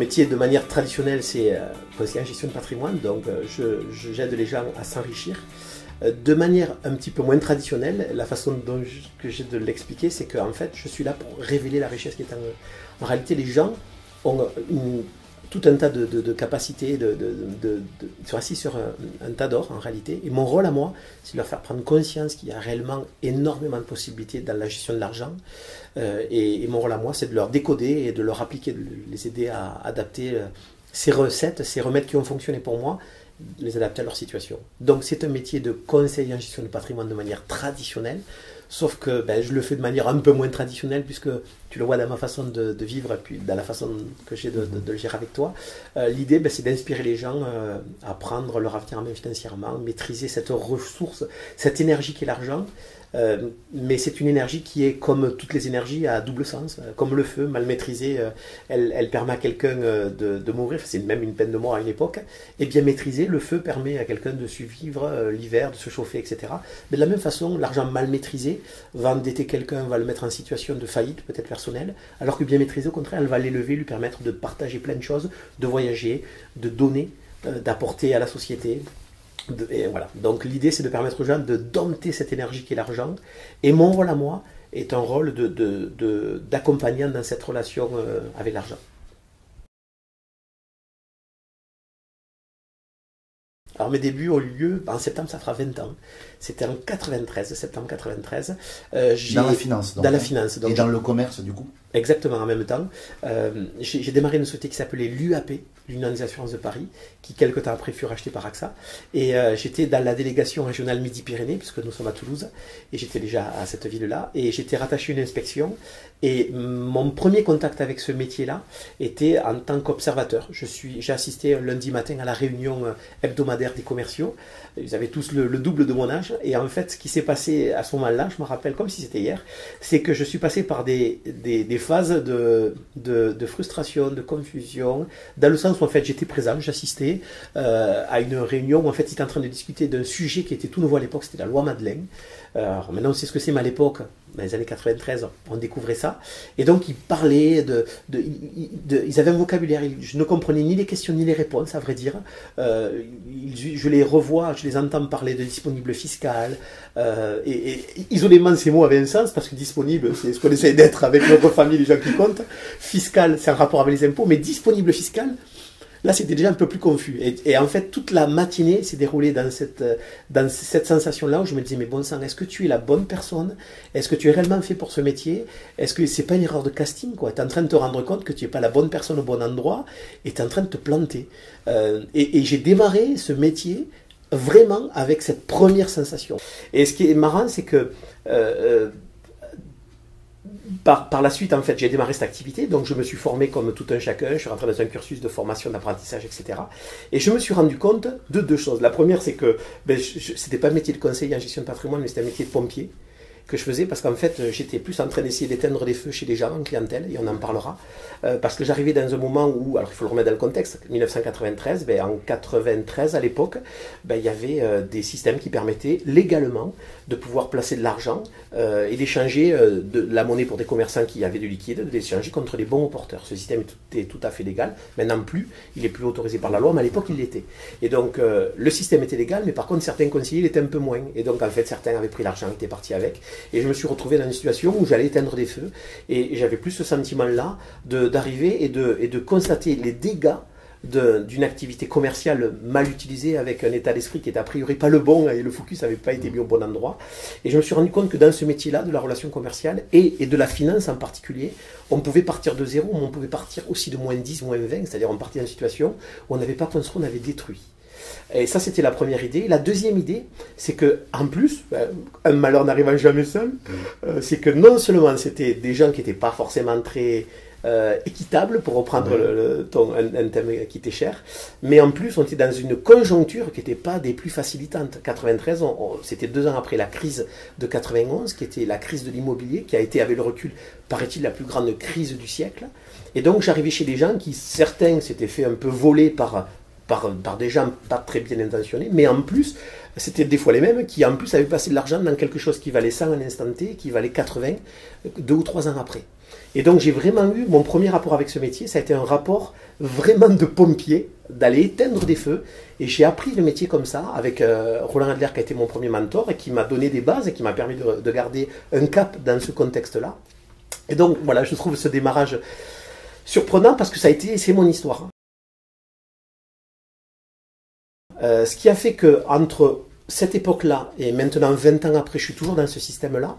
métier de manière traditionnelle, c'est conseiller en gestion de patrimoine, donc j'aide les gens à s'enrichir. De manière un petit peu moins traditionnelle, la façon que j'ai de l'expliquer, c'est qu'en fait, je suis là pour révéler la richesse qui est en eux. En réalité, les gens ont tout un tas de capacités, ils sont assis sur un tas d'or en réalité. Et mon rôle à moi, c'est de leur faire prendre conscience qu'il y a réellement énormément de possibilités dans la gestion de l'argent. Et mon rôle à moi, c'est de leur décoder et de leur appliquer, de les aider à adapter ces recettes, ces remèdes qui ont fonctionné pour moi, les adapter à leur situation. Donc c'est un métier de conseil en gestion de patrimoine de manière traditionnelle, sauf que je le fais de manière un peu moins traditionnelle, puisque tu le vois dans ma façon de vivre et puis dans la façon que j'ai de le gérer avec toi. L'idée, c'est d'inspirer les gens à prendre leur avenir en main financièrement, maîtriser cette ressource, cette énergie qu'est l'argent. Mais c'est une énergie qui est comme toutes les énergies à double sens, comme le feu, mal maîtrisé, elle permet à quelqu'un de mourir, c'est même une peine de mort à une époque, et bien maîtrisé, le feu permet à quelqu'un de survivre l'hiver, de se chauffer, etc. Mais de la même façon, l'argent mal maîtrisé va endetter quelqu'un, va le mettre en situation de faillite, peut-être personnelle, alors que bien maîtrisé, au contraire, elle va l'élever, lui permettre de partager plein de choses, de voyager, de donner, d'apporter à la société. Et voilà. Donc l'idée, c'est de permettre aux gens de dompter cette énergie qui est l'argent. Et mon rôle à moi est un rôle d'accompagnant dans cette relation avec l'argent. Alors mes débuts ont eu lieu, en septembre ça fera 20 ans, c'était en 93, septembre 93. Dans la finance donc. Dans la finance. Donc, et dans le commerce du coup. Exactement, en même temps. J'ai démarré une société qui s'appelait l'UAP, l'Union des assurances de Paris, qui quelque temps après fut rachetée par AXA. Et j'étais dans la délégation régionale Midi-Pyrénées, puisque nous sommes à Toulouse, et j'étais déjà à cette ville-là, et j'étais rattaché à une inspection. Et mon premier contact avec ce métier-là était en tant qu'observateur. J'ai assisté un lundi matin à la réunion hebdomadaire des commerciaux. Ils avaient tous le double de mon âge. Et en fait, ce qui s'est passé à ce moment-là, je me rappelle comme si c'était hier, c'est que je suis passé par des phases de frustration, de confusion, dans le sens où en fait j'étais présent, j'assistais à une réunion où en fait ils étaient en train de discuter d'un sujet qui était tout nouveau à l'époque, c'était la loi Madeleine. Alors maintenant on sait ce que c'est, mais à l'époque, dans les années 93, on découvrait ça. Et donc ils parlaient ils avaient un vocabulaire, je ne comprenais ni les questions ni les réponses, à vrai dire. Je les revois, je les entends parler de disponible fiscal. Et isolément, ces mots avaient un sens, parce que disponible, c'est ce qu'on essaie d'être avec notre famille, les gens qui comptent. Fiscal, c'est un rapport avec les impôts, mais disponible fiscal, là, c'était déjà un peu plus confus. Et en fait, toute la matinée s'est déroulée dans cette sensation-là où je me disais, mais bon sang, est-ce que tu es la bonne personne? Est-ce que tu es réellement fait pour ce métier? Est-ce que c'est pas une erreur de casting, quoi? Tu es en train de te rendre compte que tu n'es pas la bonne personne au bon endroit et tu es en train de te planter. Et j'ai démarré ce métier vraiment avec cette première sensation. Et ce qui est marrant, c'est que par la suite, en fait, j'ai démarré cette activité, donc je me suis formé comme tout un chacun, je suis rentré dans un cursus de formation, d'apprentissage, etc. Et je me suis rendu compte de deux choses. La première, c'est que c'était pas un métier de conseiller en gestion de patrimoine, mais c'était un métier de pompier que je faisais, parce qu'en fait, j'étais plus en train d'essayer d'éteindre des feux chez les gens en clientèle, et on en parlera, parce que j'arrivais dans un moment où, alors il faut le remettre dans le contexte, 1993, en 93 à l'époque, il y avait des systèmes qui permettaient légalement de pouvoir placer de l'argent et d'échanger de la monnaie pour des commerçants qui avaient du liquide, d'échanger contre des bons au porteurs. Ce système est tout à fait légal, maintenant plus, il est plus autorisé par la loi, mais à l'époque il l'était. Et donc le système était légal, mais par contre certains conseillers l'étaient un peu moins, et donc en fait certains avaient pris l'argent, étaient partis avec. Et je me suis retrouvé dans une situation où j'allais éteindre des feux. Et j'avais plus ce sentiment-là d'arriver et de constater les dégâts d'une activité commerciale mal utilisée, avec un état d'esprit qui était a priori pas le bon, et le focus n'avait pas été mis au bon endroit. Et je me suis rendu compte que dans ce métier-là, de la relation commerciale et de la finance en particulier, on pouvait partir de zéro, mais on pouvait partir aussi de moins 10, moins 20, c'est-à-dire on partait dans une situation où on n'avait pas construit, on avait détruit. Et ça, c'était la première idée. La deuxième idée, c'est que, en plus, un malheur n'arrivant jamais seul, c'est que non seulement c'était des gens qui n'étaient pas forcément très équitables, pour reprendre un thème qui était cher, mais en plus, on était dans une conjoncture qui n'était pas des plus facilitantes. 93, c'était 2 ans après la crise de 91, qui était la crise de l'immobilier, qui a été, avec le recul, paraît-il, la plus grande crise du siècle. Et donc, j'arrivais chez des gens qui, certains, s'étaient fait un peu voler par des gens pas très bien intentionnés, mais en plus, c'était des fois les mêmes qui en plus avaient passé de l'argent dans quelque chose qui valait 100 à un instant T, qui valait 80, 2 ou 3 ans après. Et donc j'ai vraiment eu, mon premier rapport avec ce métier, ça a été un rapport vraiment de pompier, d'aller éteindre des feux. Et j'ai appris le métier comme ça, avec Roland Adler qui a été mon premier mentor et qui m'a donné des bases et qui m'a permis de garder un cap dans ce contexte-là. Et donc voilà, je trouve ce démarrage surprenant parce que c'est mon histoire. Ce qui a fait que entre cette époque-là et maintenant 20 ans après, je suis toujours dans ce système-là.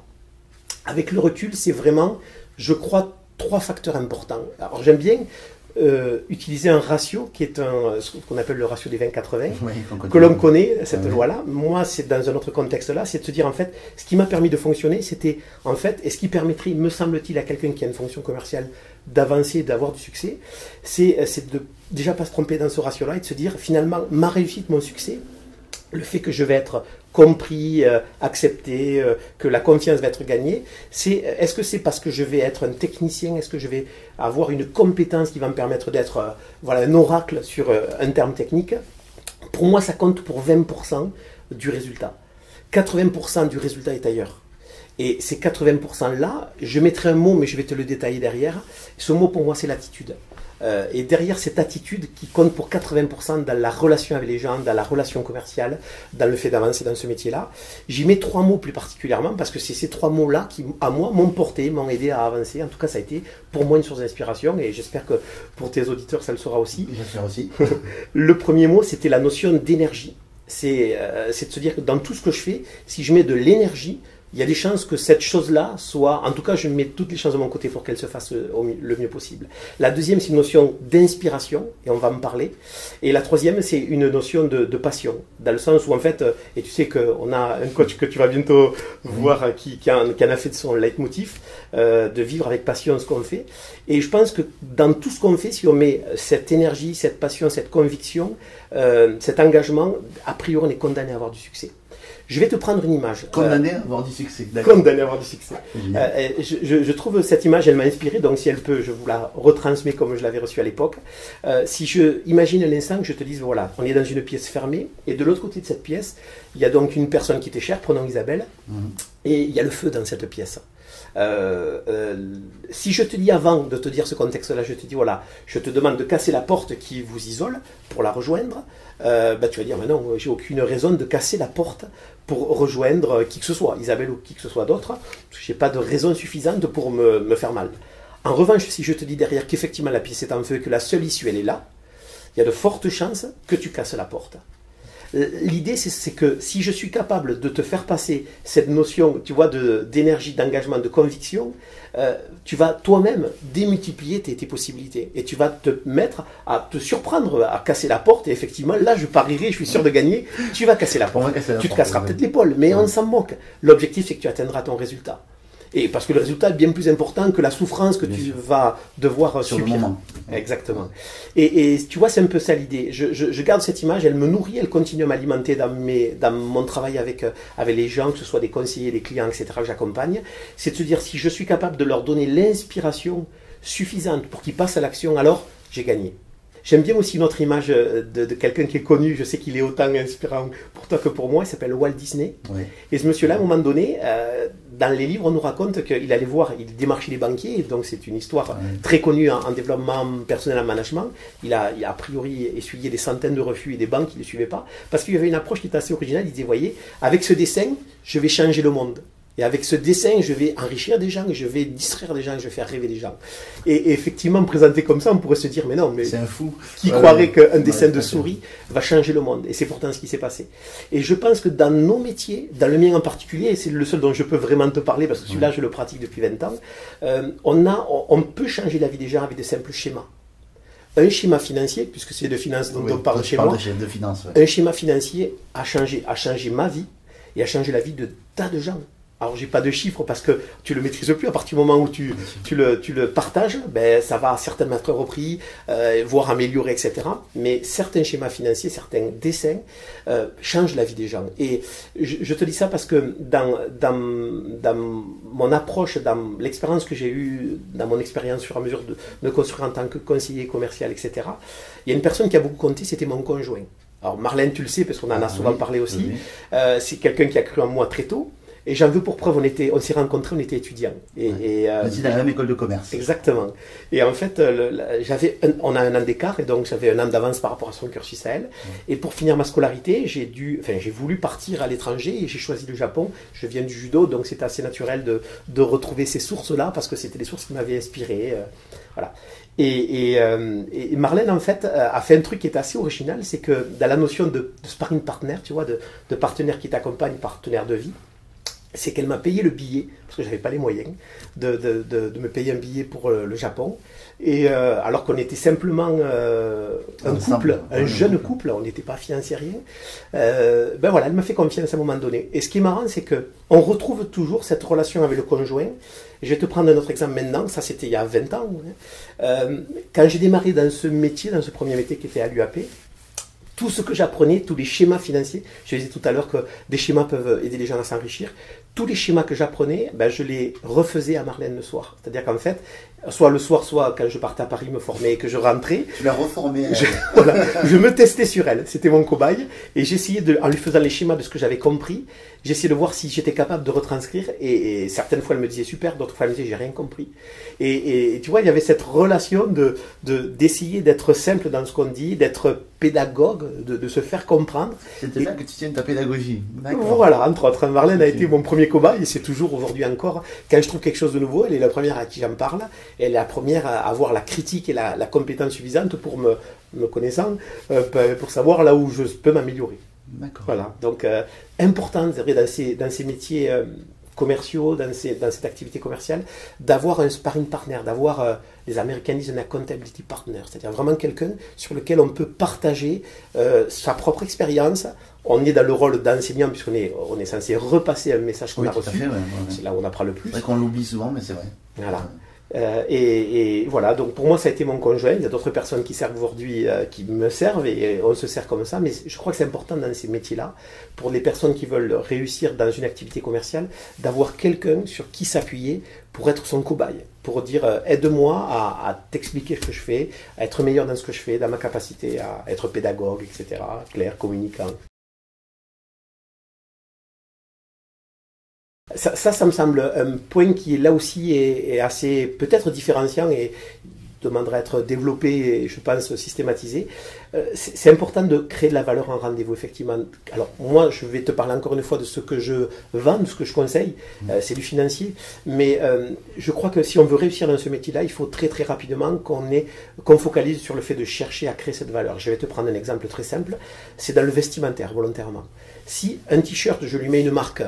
Avec le recul, c'est vraiment, je crois, 3 facteurs importants. Alors j'aime bien utiliser un ratio qui est ce qu'on appelle le ratio des 20-80, que l'on connaît, cette loi-là. Moi, c'est dans un autre contexte-là, c'est de se dire, en fait, ce qui m'a permis de fonctionner, c'était, en fait, et ce qui permettrait, me semble-t-il, à quelqu'un qui a une fonction commerciale d'avancer, d'avoir du succès, c'est de déjà pas se tromper dans ce ratio-là et de se dire, finalement, ma réussite, mon succès, le fait que je vais être compris, accepté, que la confiance va être gagnée, est-ce que c'est parce que je vais être un technicien, est-ce que je vais avoir une compétence qui va me permettre d'être voilà, un oracle sur un terme technique? Pour moi, ça compte pour 20% du résultat. 80% du résultat est ailleurs. Et ces 80%-là, je mettrai un mot, mais je vais te le détailler derrière. Ce mot, pour moi, c'est l'attitude. Et derrière cette attitude qui compte pour 80% dans la relation avec les gens, dans la relation commerciale, dans le fait d'avancer dans ce métier-là, j'y mets 3 mots plus particulièrement parce que c'est ces 3 mots-là qui, à moi, m'ont porté, m'ont aidé à avancer. En tout cas, ça a été pour moi une source d'inspiration et j'espère que pour tes auditeurs, ça le sera aussi. J'espère aussi. Le premier mot, c'était la notion d'énergie. C'est de se dire que dans tout ce que je fais, si je mets de l'énergie, il y a des chances que cette chose-là soit, en tout cas je mets toutes les chances de mon côté pour qu'elle se fasse le mieux possible. La deuxième, c'est une notion d'inspiration, et on va en parler. Et la troisième, c'est une notion de passion, dans le sens où en fait, et tu sais qu'on a un coach que tu vas bientôt voir qui en a fait de son leitmotiv, de vivre avec passion ce qu'on fait. Et je pense que dans tout ce qu'on fait, si on met cette énergie, cette passion, cette conviction, cet engagement, a priori on est condamné à avoir du succès. Je vais te prendre une image. Condamné à avoir du succès. Condamné à avoir du succès. Je trouve cette image, elle m'a inspiré, donc si elle peut, je vous la retransmets comme je l'avais reçue à l'époque. Si je imagine l'instant que je te dise, voilà, on est dans une pièce fermée, et de l'autre côté de cette pièce, il y a donc une personne qui t'est chère, prenons Isabelle, et il y a le feu dans cette pièce. Si je te dis avant de te dire ce contexte-là, je te dis voilà, je te demande de casser la porte qui vous isole pour la rejoindre, tu vas dire mais non, j'ai aucune raison de casser la porte pour rejoindre qui que ce soit, Isabelle ou qui que ce soit d'autre, j'ai pas de raison suffisante pour me faire mal. En revanche, si je te dis derrière qu'effectivement la pièce est en feu et que la seule issue elle est là, il y a de fortes chances que tu casses la porte. L'idée, c'est que si je suis capable de te faire passer cette notion, tu vois, d'énergie, d'engagement, de conviction, tu vas toi-même démultiplier tes possibilités. Et tu vas te mettre à te surprendre, à casser la porte. Et effectivement, là, je parierai, je suis sûr de gagner. Tu vas casser la porte. Tu te casseras peut-être l'épaule, mais on s'en moque. L'objectif, c'est que tu atteindras ton résultat. Et parce que le résultat est bien plus important que la souffrance que tu vas devoir subir. Le moment. Exactement. Et tu vois, c'est un peu ça l'idée. Je garde cette image, elle me nourrit, elle continue à m'alimenter dans mon travail avec les gens, que ce soit des conseillers, des clients, etc., que j'accompagne. C'est de se dire, si je suis capable de leur donner l'inspiration suffisante pour qu'ils passent à l'action, alors j'ai gagné. J'aime bien aussi une autre image de quelqu'un qui est connu, je sais qu'il est autant inspirant pour toi que pour moi, il s'appelle Walt Disney. Oui. Et ce monsieur-là, à un moment donné, dans les livres, on nous raconte qu'il allait voir, il démarchait les banquiers, donc c'est une histoire très connue en développement personnel, en management. Il a a priori essuyé des centaines de refus et des banques qui ne le suivaient pas, parce qu'il y avait une approche qui était assez originale, il disait, voyez, avec ce dessin, je vais changer le monde. Et avec ce dessin, je vais enrichir des gens, je vais distraire des gens, je vais faire rêver des gens. Et effectivement, présenté comme ça, on pourrait se dire, mais non, mais c'est un fou. Qui croirait qu'un dessin de souris va changer le monde? Et c'est pourtant ce qui s'est passé. Et je pense que dans nos métiers, dans le mien en particulier, et c'est le seul dont je peux vraiment te parler, parce que celui-là, je le pratique depuis 20 ans, on peut changer la vie des gens avec de simples schémas. Un schéma financier, puisque c'est de finances dont on parle chez moi, de finance, un schéma financier a changé ma vie et a changé la vie de tas de gens. Alors, j'ai pas de chiffres parce que tu le maîtrises plus. À partir du moment où tu le partages, ben, ça va certainement être repris, voire amélioré, etc. Mais certains schémas financiers, certains dessins changent la vie des gens. Et je te dis ça parce que dans mon approche, dans l'expérience que j'ai eue, dans mon expérience sur mesure de me construire en tant que conseiller commercial, etc., il y a une personne qui a beaucoup compté, c'était mon conjoint. Alors, Marlène, tu le sais, parce qu'on en a souvent parlé aussi. C'est quelqu'un qui a cru en moi très tôt. Et j'en veux pour preuve, on s'est rencontrés, on était étudiants. Vous étiez dans la même école de commerce. Exactement. Et en fait, on a un an d'écart, et donc j'avais un an d'avance par rapport à son cursus à elle. Ouais. Et pour finir ma scolarité, j'ai voulu partir à l'étranger, et j'ai choisi le Japon. Je viens du judo, donc c'était assez naturel de retrouver ces sources-là, parce que c'était les sources qui m'avaient inspiré. Voilà. Et Marlène, en fait, a fait un truc qui est assez original, c'est que dans la notion de sparring partner, tu vois, de partenaire qui t'accompagne, partenaire de vie, c'est qu'elle m'a payé le billet, parce que je n'avais pas les moyens, de me payer un billet pour le Japon. Et alors qu'on était simplement un couple, un jeune couple, on n'était pas fiancés, rien. Ben voilà, elle m'a fait confiance à un moment donné. Et ce qui est marrant, c'est que on retrouve toujours cette relation avec le conjoint. Je vais te prendre un autre exemple maintenant, ça c'était il y a 20 ans. Quand j'ai démarré dans ce métier, dans ce premier métier qui était à l'UAP, tout ce que j'apprenais, tous les schémas financiers, je disais tout à l'heure que des schémas peuvent aider les gens à s'enrichir, tous les schémas que j'apprenais, ben, je les refaisais à Marlène le soir. C'est-à-dire qu'en fait, soit le soir, soit quand je partais à Paris me former et que je rentrais. Tu l'as reformée. Voilà, je me testais sur elle, c'était mon cobaye, et j'essayais, en lui faisant les schémas de ce que j'avais compris, j'essayais de voir si j'étais capable de retranscrire, et certaines fois elle me disait super, d'autres fois elle me disait j'ai rien compris. Et tu vois, il y avait cette relation d'essayer d'être simple dans ce qu'on dit, d'être pédagogue, de se faire comprendre. C'était là que tu tiens ta pédagogie. Voilà, entre autres, Marlène a été mon premier cobaye, et c'est toujours aujourd'hui encore, quand je trouve quelque chose de nouveau, elle est la première à qui j'en parle, elle est la première à avoir la critique et la compétence suffisante pour me connaissant, pour savoir là où je peux m'améliorer. D'accord. Voilà, donc important dans ces métiers commerciaux, dans cette activité commerciale, d'avoir un sparring partner, d'avoir les Américains disent un accountability partner, c'est-à-dire vraiment quelqu'un sur lequel on peut partager sa propre expérience. On est dans le rôle d'enseignant puisqu'on est censé repasser un message qu'on a reçu. Fait, ouais. C'est là où on apprend le plus. C'est vrai qu'on l'oublie souvent, mais c'est vrai. Voilà. Et voilà, donc pour moi ça a été mon conjoint. Il y a d'autres personnes qui servent aujourd'hui, qui me servent, et on se sert comme ça, mais je crois que c'est important dans ces métiers-là, pour les personnes qui veulent réussir dans une activité commerciale, d'avoir quelqu'un sur qui s'appuyer pour être son cobaye, pour dire aide-moi à t'expliquer ce que je fais, à être meilleur dans ce que je fais, dans ma capacité à être pédagogue, etc., clair, communicant. Ça me semble un point qui est là aussi est assez peut-être différenciant et demanderait à être développé et je pense systématisé. C'est important de créer de la valeur en rendez-vous, effectivement. Alors moi, je vais te parler encore une fois de ce que je vends, de ce que je conseille, c'est du financier, mais je crois que si on veut réussir dans ce métier-là, il faut très très rapidement qu'on focalise sur le fait de chercher à créer cette valeur. Je vais te prendre un exemple très simple, c'est dans le vestimentaire, volontairement. Si un t-shirt, je lui mets une marque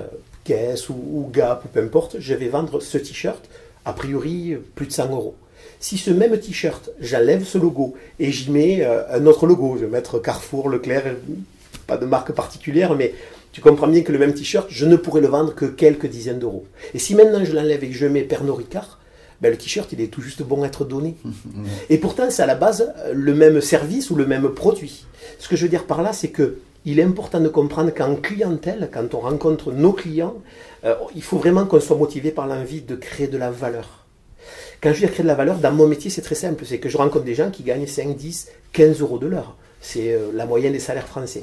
Guess ou Gap ou peu importe, je vais vendre ce t-shirt, a priori plus de 100 €. Si ce même t-shirt, j'enlève ce logo et j'y mets un autre logo, je vais mettre Carrefour, Leclerc, pas de marque particulière, mais tu comprends bien que le même t-shirt, je ne pourrais le vendre que quelques dizaines d'euros. Et si maintenant je l'enlève et que je mets Pernod Ricard, ben le t-shirt, il est tout juste bon à être donné. Et pourtant, c'est à la base le même service ou le même produit. Ce que je veux dire par là, c'est que il est important de comprendre qu'en clientèle, quand on rencontre nos clients, il faut vraiment qu'on soit motivé par l'envie de créer de la valeur. Quand je dis créer de la valeur, dans mon métier, c'est très simple. C'est que je rencontre des gens qui gagnent 5, 10, 15 € de l'heure. C'est la moyenne des salaires français.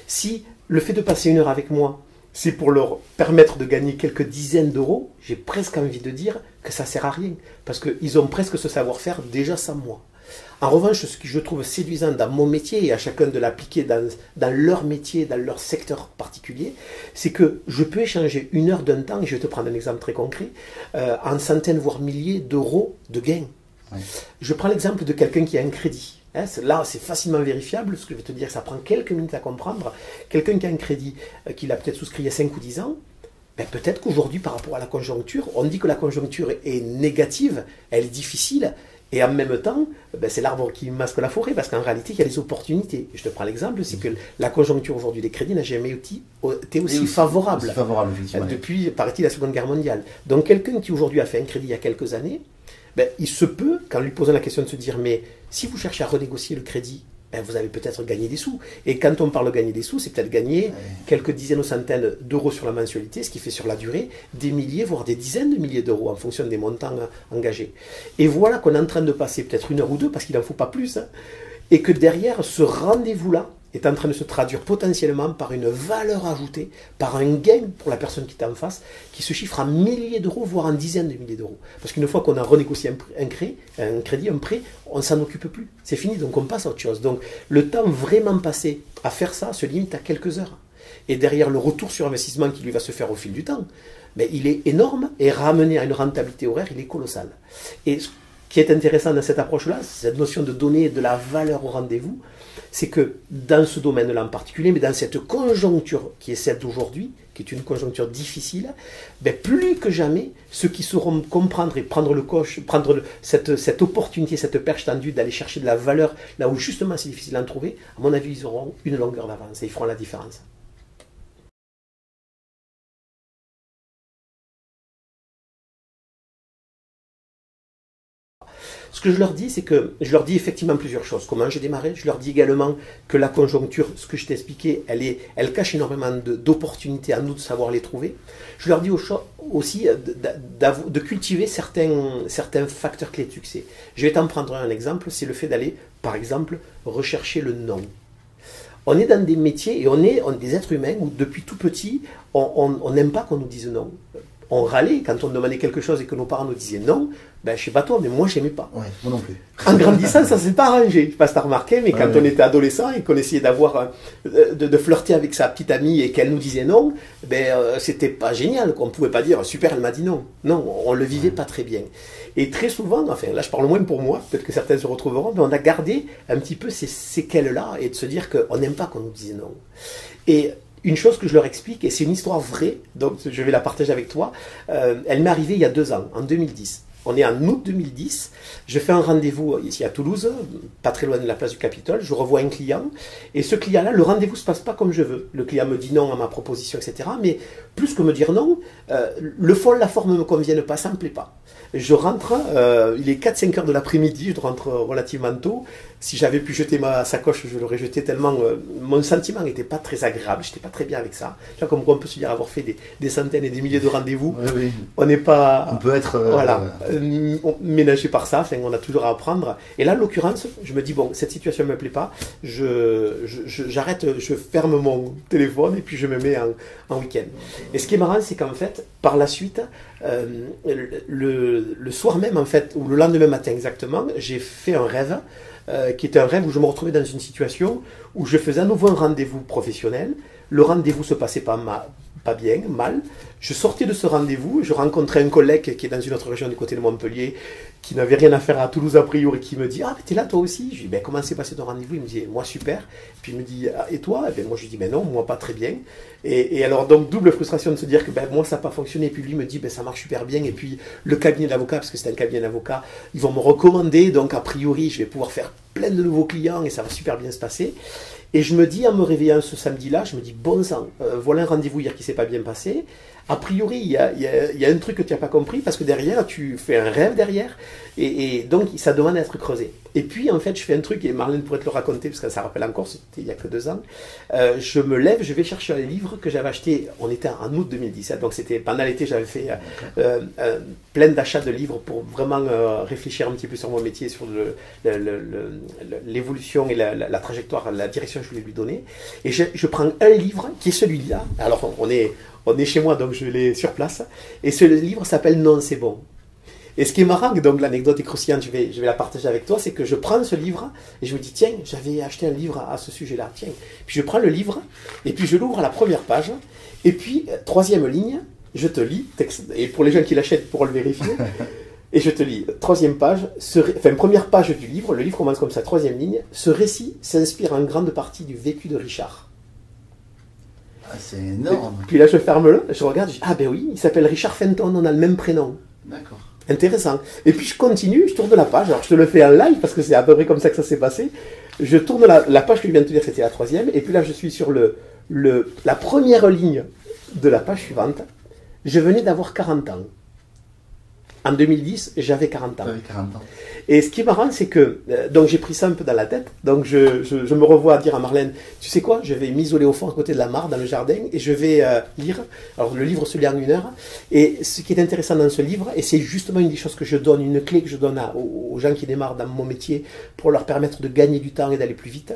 Si le fait de passer une heure avec moi, c'est pour leur permettre de gagner quelques dizaines d'euros, j'ai presque envie de dire que ça ne sert à rien. Parce qu'ils ont presque ce savoir-faire déjà sans moi. En revanche, ce que je trouve séduisant dans mon métier, et à chacun de l'appliquer dans leur métier, dans leur secteur particulier, c'est que je peux échanger une heure d'un temps, et je vais te prendre un exemple très concret, en centaines voire milliers d'euros de gains. Oui. Je prends l'exemple de quelqu'un qui a un crédit. Là, c'est facilement vérifiable, ce que je vais te dire, ça prend quelques minutes à comprendre. Quelqu'un qui a un crédit, qu'il a peut-être souscrit il y a 5 ou 10 ans, ben peut-être qu'aujourd'hui, par rapport à la conjoncture, on dit que la conjoncture est négative, elle est difficile, et en même temps, ben c'est l'arbre qui masque la forêt, parce qu'en réalité, il y a des opportunités. Je te prends l'exemple, c'est que la conjoncture aujourd'hui des crédits n'a jamais été aussi favorable. Depuis, paraît-il, la Seconde Guerre mondiale. Donc quelqu'un qui aujourd'hui a fait un crédit il y a quelques années, ben, il se peut, quand lui posant la question de se dire, mais si vous cherchez à renégocier le crédit, ben, vous avez peut-être gagné des sous. Et quand on parle de gagner des sous, c'est peut-être gagner quelques dizaines ou centaines d'euros sur la mensualité, ce qui fait sur la durée des milliers, voire des dizaines de milliers d'euros en fonction des montants engagés. Et voilà qu'on est en train de passer peut-être une heure ou deux, parce qu'il n'en faut pas plus, hein, et que derrière ce rendez-vous-là, est en train de se traduire potentiellement par une valeur ajoutée, par un gain pour la personne qui est en face, qui se chiffre en milliers d'euros, voire en dizaines de milliers d'euros. Parce qu'une fois qu'on a renégocié un crédit, un prêt, on ne s'en occupe plus. C'est fini, donc on passe à autre chose. Donc le temps vraiment passé à faire ça se limite à quelques heures. Et derrière le retour sur investissement qui lui va se faire au fil du temps, mais il est énorme et ramené à une rentabilité horaire, il est colossal. Et ce qui est intéressant dans cette approche-là, cette notion de donner de la valeur au rendez-vous, c'est que dans ce domaine-là en particulier, mais dans cette conjoncture qui est celle d'aujourd'hui, qui est une conjoncture difficile, ben plus que jamais, ceux qui sauront comprendre et prendre cette opportunité, cette perche tendue d'aller chercher de la valeur là où justement c'est difficile d'en trouver, à mon avis, ils auront une longueur d'avance et ils feront la différence. Ce que je leur dis, c'est que je leur dis effectivement plusieurs choses. Comment j'ai démarré, je leur dis également que la conjoncture, ce que je t'ai expliqué, elle cache énormément d'opportunités à nous de savoir les trouver. Je leur dis aussi de cultiver certains facteurs clés de succès. Je vais t'en prendre un exemple, c'est le fait d'aller, par exemple, rechercher le non. On est dans des métiers et on est des êtres humains où depuis tout petit, on n'aime pas qu'on nous dise non. On râlait quand on demandait quelque chose et que nos parents nous disaient non. Ben, je sais pas toi, mais moi, j'aimais pas. Ouais, moi non plus. En grandissant, ça s'est pas arrangé. Je sais pas si t'as remarqué, mais quand on était adolescent et qu'on essayait de flirter avec sa petite amie et qu'elle nous disait non, c'était pas génial. On pouvait pas dire super, elle m'a dit non. Non, on le vivait pas très bien. Et très souvent, enfin là, je parle moins pour moi, peut-être que certains se retrouveront, mais on a gardé un petit peu ces séquelles-là et de se dire qu'on n'aime pas qu'on nous dise non. Et une chose que je leur explique, et c'est une histoire vraie, donc je vais la partager avec toi, elle m'est arrivée il y a 2 ans, en 2010. On est en août 2010, je fais un rendez-vous ici à Toulouse, pas très loin de la place du Capitole, je revois un client, et ce client-là, le rendez-vous ne se passe pas comme je veux. Le client me dit non à ma proposition, etc. Mais plus que me dire non, le fond, la forme ne me conviennent pas, ça ne me plaît pas. Je rentre, il est 4-5 heures de l'après-midi, je rentre relativement tôt. Si j'avais pu jeter ma sacoche, je l'aurais jeté tellement mon sentiment n'était pas très agréable, je n'étais pas très bien avec ça. Tu vois, comme quoi on peut se dire avoir fait des centaines et des milliers de rendez-vous, oui. On n'est pas... On peut être... ménagé par ça, enfin, on a toujours à apprendre. Et là, en l'occurrence, je me dis, bon, cette situation ne me plaît pas, j'arrête, je ferme mon téléphone et puis je me mets en week-end. Et ce qui est marrant, c'est qu'en fait, par la suite, le soir même, en fait, ou le lendemain matin exactement, j'ai fait un rêve, qui était un rêve où je me retrouvais dans une situation où je faisais à nouveau un rendez-vous professionnel. Le rendez-vous se passait pas bien, mal. Je sortais de ce rendez-vous, je rencontrais un collègue qui est dans une autre région du côté de Montpellier, qui n'avait rien à faire à Toulouse a priori, qui me dit « Ah, mais t'es là toi aussi ?» Je lui dis « Comment s'est passé ton rendez-vous ?» Il me dit « Moi, super. » Puis il me dit « Et toi ?» Moi, je lui dis « Non, moi, pas très bien. » Et alors, donc, double frustration de se dire que moi, ça n'a pas fonctionné. Et puis lui me dit « Ça marche super bien. » Et puis le cabinet d'avocats, parce que c'est un cabinet d'avocats, ils vont me recommander. Donc, a priori, je vais pouvoir faire plein de nouveaux clients et ça va super bien se passer. Et je me dis, en me réveillant ce samedi-là, je me dis, bon sang, voilà un rendez-vous hier qui ne s'est pas bien passé. A priori, il y a un truc que tu n'as pas compris parce que derrière, tu fais un rêve derrière. Et donc, ça demande à être creusé. Et puis, en fait, je fais un truc, et Marlène pourrait te le raconter, parce que ça rappelle encore, c'était il n'y a que 2 ans. Je me lève, je vais chercher un livre que j'avais acheté, on était en août 2017, donc c'était pendant l'été, j'avais fait plein d'achats de livres pour vraiment réfléchir un petit peu sur mon métier, sur l'évolution et la trajectoire, la direction que je voulais lui donner. Et je prends un livre qui est celui-là. Alors, on est chez moi, donc je l'ai sur place. Et ce livre s'appelle Non, c'est bon. Et ce qui est marrant, donc l'anecdote est croustillante, je vais la partager avec toi, c'est que je prends ce livre et je me dis, tiens, j'avais acheté un livre à ce sujet-là, tiens. Puis je prends le livre et puis je l'ouvre à la première page. Et puis, 3e ligne, je te lis, texte, et pour les gens qui l'achètent pourront le vérifier, et je te lis, 3e page, première page du livre, le livre commence comme ça, 3e ligne, ce récit s'inspire en grande partie du vécu de Richard. Ah, c'est énorme. Et puis là, je ferme le, je regarde, je dis, ah ben oui, il s'appelle Richard Fenton, on a le même prénom. D'accord. Intéressant. Et puis je continue, je tourne la page, alors je te le fais en live parce que c'est à peu près comme ça que ça s'est passé. Je tourne la page que je viens de te dire, c'était la 3e, et puis là je suis sur la première ligne de la page suivante. Je venais d'avoir 40 ans. En 2010, j'avais 40 ans. 40 ans. Et ce qui est marrant, c'est que donc j'ai pris ça un peu dans la tête. Donc je me revois dire à Marlène, tu sais quoi, je vais m'isoler au fond à côté de la mare, dans le jardin, et je vais lire. Alors le livre se lit en 1 heure. Et ce qui est intéressant dans ce livre, et c'est justement une des choses que je donne, une clé que je donne aux gens qui démarrent dans mon métier pour leur permettre de gagner du temps et d'aller plus vite,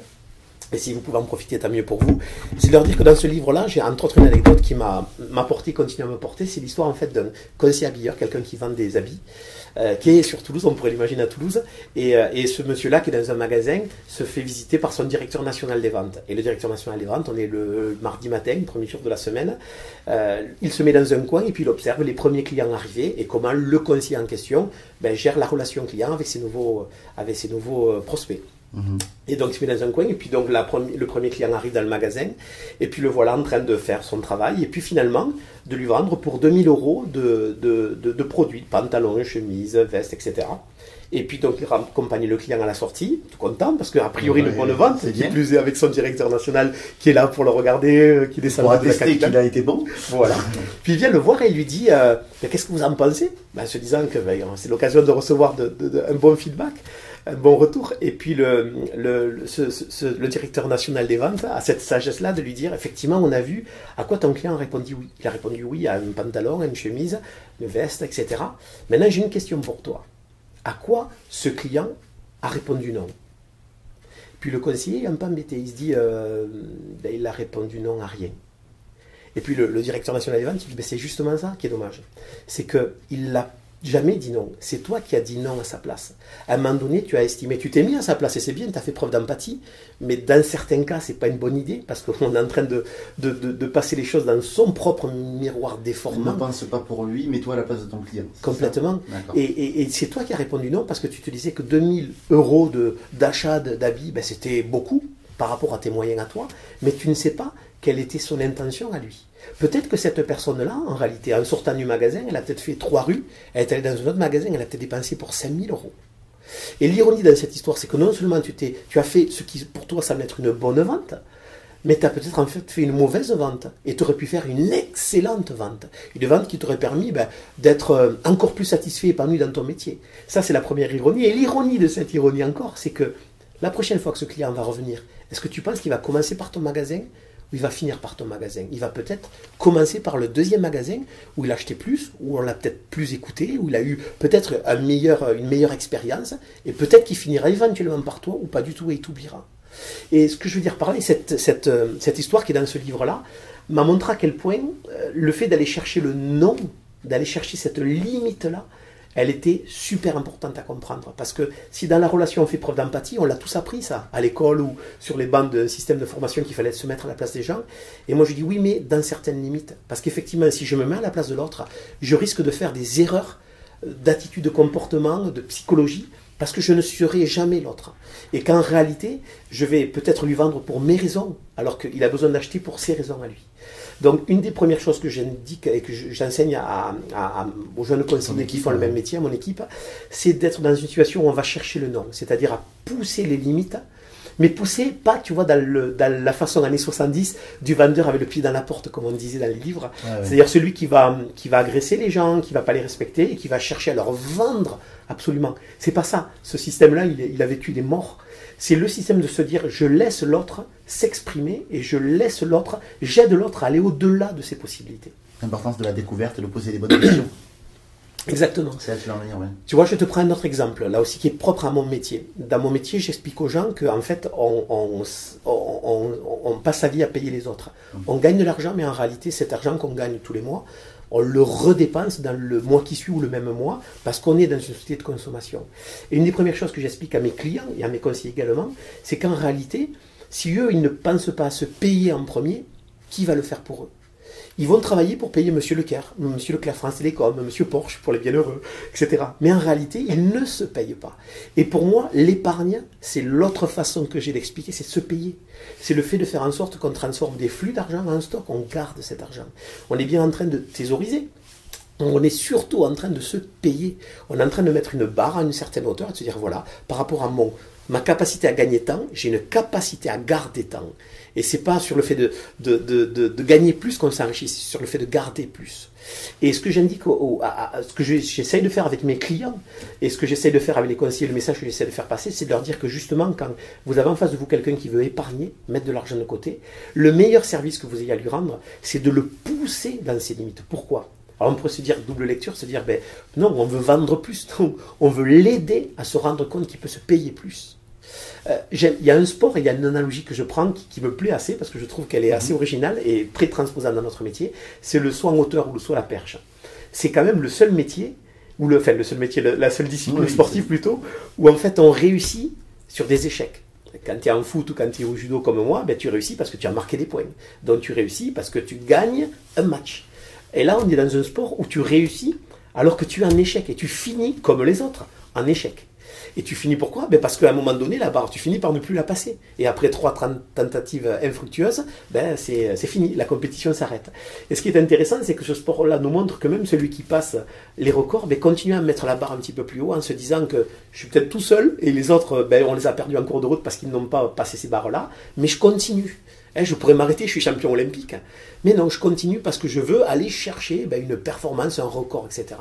Et si vous pouvez en profiter, tant mieux pour vous. C'est de leur dire que dans ce livre-là, j'ai entre autres une anecdote qui m'a porté, continue à me porter. C'est l'histoire en fait d'un conseiller habilleur, quelqu'un qui vend des habits, qui est sur Toulouse, on pourrait l'imaginer à Toulouse. Et ce monsieur-là, qui est dans un magasin, se fait visiter par son directeur national des ventes. Et le directeur national des ventes, on est le mardi matin, premier jour de la semaine. Il se met dans un coin et puis il observe les premiers clients arriver et comment le conseiller en question gère la relation client avec ses nouveaux prospects. Et donc il se met dans un coin et puis donc le premier client arrive dans le magasin et puis le voilà en train de faire son travail et puis finalement de lui vendre pour 2000 euros de produits, pantalons, chemises, vestes, etc. Et puis donc il accompagne le client à la sortie, tout content parce qu'a priori une bonne vente, qui plus est avec son directeur national qui est là pour le regarder, qui descend pour attester qu'il a été bon. Voilà. Puis il vient le voir et il lui dit qu'est-ce que vous en pensez, en se disant que c'est l'occasion de recevoir un bon feedback, un bon retour. Et puis le directeur national des ventes a cette sagesse-là de lui dire effectivement on a vu à quoi ton client a répondu oui. Il a répondu oui à un pantalon, à une chemise, une veste, etc. Maintenant j'ai une question pour toi. À quoi ce client a répondu non? Puis le conseiller est un peu embêté. Il se dit il a répondu non à rien. Et puis le directeur national des ventes il dit c'est justement ça qui est dommage. C'est qu'il l'a jamais dit non. C'est toi qui as dit non à sa place. À un moment donné, tu as estimé, tu t'es mis à sa place et c'est bien, tu as fait preuve d'empathie, mais dans certains cas, c'est pas une bonne idée parce qu'on est en train de passer les choses dans son propre miroir déformant. Ne pense pas pour lui, mets-toi à la place de ton client. Complètement. Et c'est toi qui as répondu non parce que tu te disais que 2000 euros d'achat d'habits, c'était beaucoup par rapport à tes moyens à toi, mais tu ne sais pas quelle était son intention à lui. Peut-être que cette personne-là, en réalité, en sortant du magasin, elle a peut-être fait 3 rues, elle est allée dans un autre magasin, elle a peut-être dépensé pour 5000 euros. Et l'ironie dans cette histoire, c'est que non seulement tu as fait ce qui pour toi semble être une bonne vente, mais tu as peut-être en fait une mauvaise vente. Et tu aurais pu faire une excellente vente. Une vente qui t'aurait permis d'être encore plus satisfait et épanoui dans ton métier. Ça, c'est la première ironie. Et l'ironie de cette ironie encore, c'est que la prochaine fois que ce client va revenir, est-ce que tu penses qu'il va commencer par ton magasin ou il va finir par ton magasin? Il va peut-être commencer par le deuxième magasin où il a acheté plus, où on l'a peut-être plus écouté, où il a eu peut-être une meilleure expérience, et peut-être qu'il finira éventuellement par toi ou pas du tout et il t'oubliera. Et ce que je veux dire par là, cette histoire qui est dans ce livre-là, m'a montré à quel point le fait d'aller chercher le non, d'aller chercher cette limite-là, elle était super importante à comprendre. Parce que si dans la relation on fait preuve d'empathie, on l'a tous appris ça, à l'école ou sur les bancs de système de formation qu'il fallait se mettre à la place des gens. Et moi je dis oui, mais dans certaines limites. Parce qu'effectivement, si je me mets à la place de l'autre, je risque de faire des erreurs d'attitude, de comportement, de psychologie, parce que je ne serai jamais l'autre. Et qu'en réalité, je vais peut-être lui vendre pour mes raisons, alors qu'il a besoin d'acheter pour ses raisons à lui. Donc, une des premières choses que j'indique et que j'enseigne aux jeunes conseillers qui font le même métier, à mon équipe, c'est d'être dans une situation où on va chercher le non, c'est-à-dire à pousser les limites, mais pousser pas, tu vois, dans la façon années 70 du vendeur avec le pied dans la porte, comme on disait dans les livres. Ah ouais. C'est-à-dire celui qui va agresser les gens, qui va pas les respecter et qui va chercher à leur vendre absolument. C'est pas ça. Ce système-là, il a vécu, il est mort. C'est le système de se dire je laisse l'autre s'exprimer et j'aide l'autre à aller au-delà de ses possibilités. L'importance de la découverte et de poser les bonnes questions. Exactement. C'est là que tu veux en venir, ouais. Tu vois, je te prends un autre exemple, là aussi qui est propre à mon métier. Dans mon métier, j'explique aux gens qu'en fait, on passe sa vie à payer les autres. On gagne de l'argent, mais en réalité, cet argent qu'on gagne tous les mois, on le redépense dans le mois qui suit ou le même mois parce qu'on est dans une société de consommation. Et une des premières choses que j'explique à mes clients et à mes conseillers également, c'est qu'en réalité, si eux, ils ne pensent pas à se payer en premier, qui va le faire pour eux? Ils vont travailler pour payer Monsieur Leclerc, Monsieur Leclerc France Télécom, Monsieur Porsche pour les bienheureux, etc. Mais en réalité, ils ne se payent pas. Et pour moi, l'épargne, c'est l'autre façon que j'ai d'expliquer, c'est se payer. C'est le fait de faire en sorte qu'on transforme des flux d'argent en stock, on garde cet argent. On est bien en train de thésauriser. On est surtout en train de se payer. On est en train de mettre une barre à une certaine hauteur et de se dire, voilà, par rapport à ma capacité à gagner temps, j'ai une capacité à garder temps. Et c'est pas sur le fait de gagner plus qu'on s'enrichit, c'est sur le fait de garder plus. Et ce que j'indique, ce que j'essaye de faire avec mes clients, et ce que j'essaye de faire avec les conseillers, le message que j'essaie de faire passer, c'est de leur dire que justement, quand vous avez en face de vous quelqu'un qui veut épargner, mettre de l'argent de côté, le meilleur service que vous ayez à lui rendre, c'est de le pousser dans ses limites. Pourquoi ? Alors on pourrait se dire, double lecture, se dire, non, on veut vendre plus, non, on veut l'aider à se rendre compte qu'il peut se payer plus. Il y a un sport et il y a une analogie que je prends qui me plaît assez parce que je trouve qu'elle est assez originale et très transposable dans notre métier. C'est le saut en hauteur ou le saut à la perche. C'est quand même le seul métier, le seul métier, la seule discipline sportive plutôt, où en fait on réussit sur des échecs. Quand tu es en foot ou quand tu es au judo comme moi, ben, tu réussis parce que tu as marqué des points. Donc tu réussis parce que tu gagnes un match. Et là, on est dans un sport où tu réussis alors que tu es en échec et tu finis comme les autres, en échec. Et tu finis pourquoi? Ben parce qu'à un moment donné, la barre, tu finis par ne plus la passer. Et après 3 tentatives infructueuses, ben c'est fini, la compétition s'arrête. Et ce qui est intéressant, c'est que ce sport-là nous montre que même celui qui passe les records ben, continue à mettre la barre un petit peu plus haut en se disant que je suis peut-être tout seul et les autres, ben, on les a perdus en cours de route parce qu'ils n'ont pas passé ces barres-là, mais je continue. Je pourrais m'arrêter, je suis champion olympique. Mais non, je continue parce que je veux aller chercher une performance, un record, etc.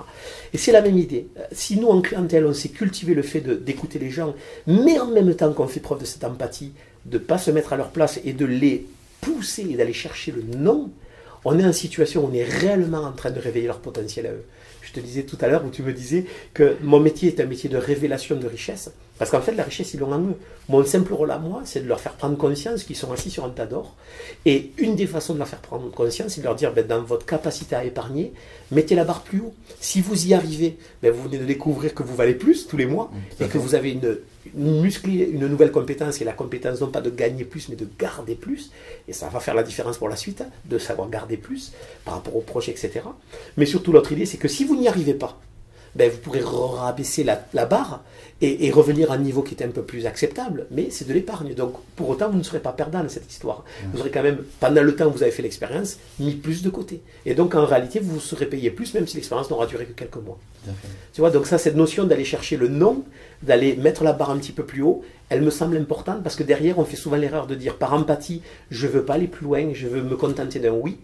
Et c'est la même idée. Si nous, en clientèle, on sait cultiver le fait d'écouter les gens, mais en même temps qu'on fait preuve de cette empathie, de ne pas se mettre à leur place et de les pousser et d'aller chercher le non, on est en situation où on est réellement en train de réveiller leur potentiel à eux. Je te disais tout à l'heure où tu me disais que mon métier est un métier de révélation de richesse. Parce qu'en fait, la richesse, ils l'ont en eux. Mon simple rôle à moi, c'est de leur faire prendre conscience qu'ils sont assis sur un tas d'or. Et une des façons de leur faire prendre conscience, c'est de leur dire, dans votre capacité à épargner, mettez la barre plus haut. Si vous y arrivez, vous venez de découvrir que vous valez plus tous les mois et que vous avez une nouvelle compétence, et la compétence non pas de gagner plus, mais de garder plus. Et ça va faire la différence pour la suite, de savoir garder plus par rapport au projet, etc. Mais surtout, l'autre idée, c'est que si vous n'y arrivez pas, vous pourrez rabaisser la barre et revenir à un niveau qui est un peu plus acceptable, mais c'est de l'épargne. Donc, pour autant, vous ne serez pas perdant de cette histoire. Vous aurez quand même, pendant le temps où vous avez fait l'expérience, mis plus de côté. Et donc, en réalité, vous serez payé plus, même si l'expérience n'aura duré que quelques mois. Tu vois, donc ça, cette notion d'aller chercher le non, d'aller mettre la barre un petit peu plus haut, elle me semble importante parce que derrière, on fait souvent l'erreur de dire par empathie, je ne veux pas aller plus loin, je veux me contenter d'un oui.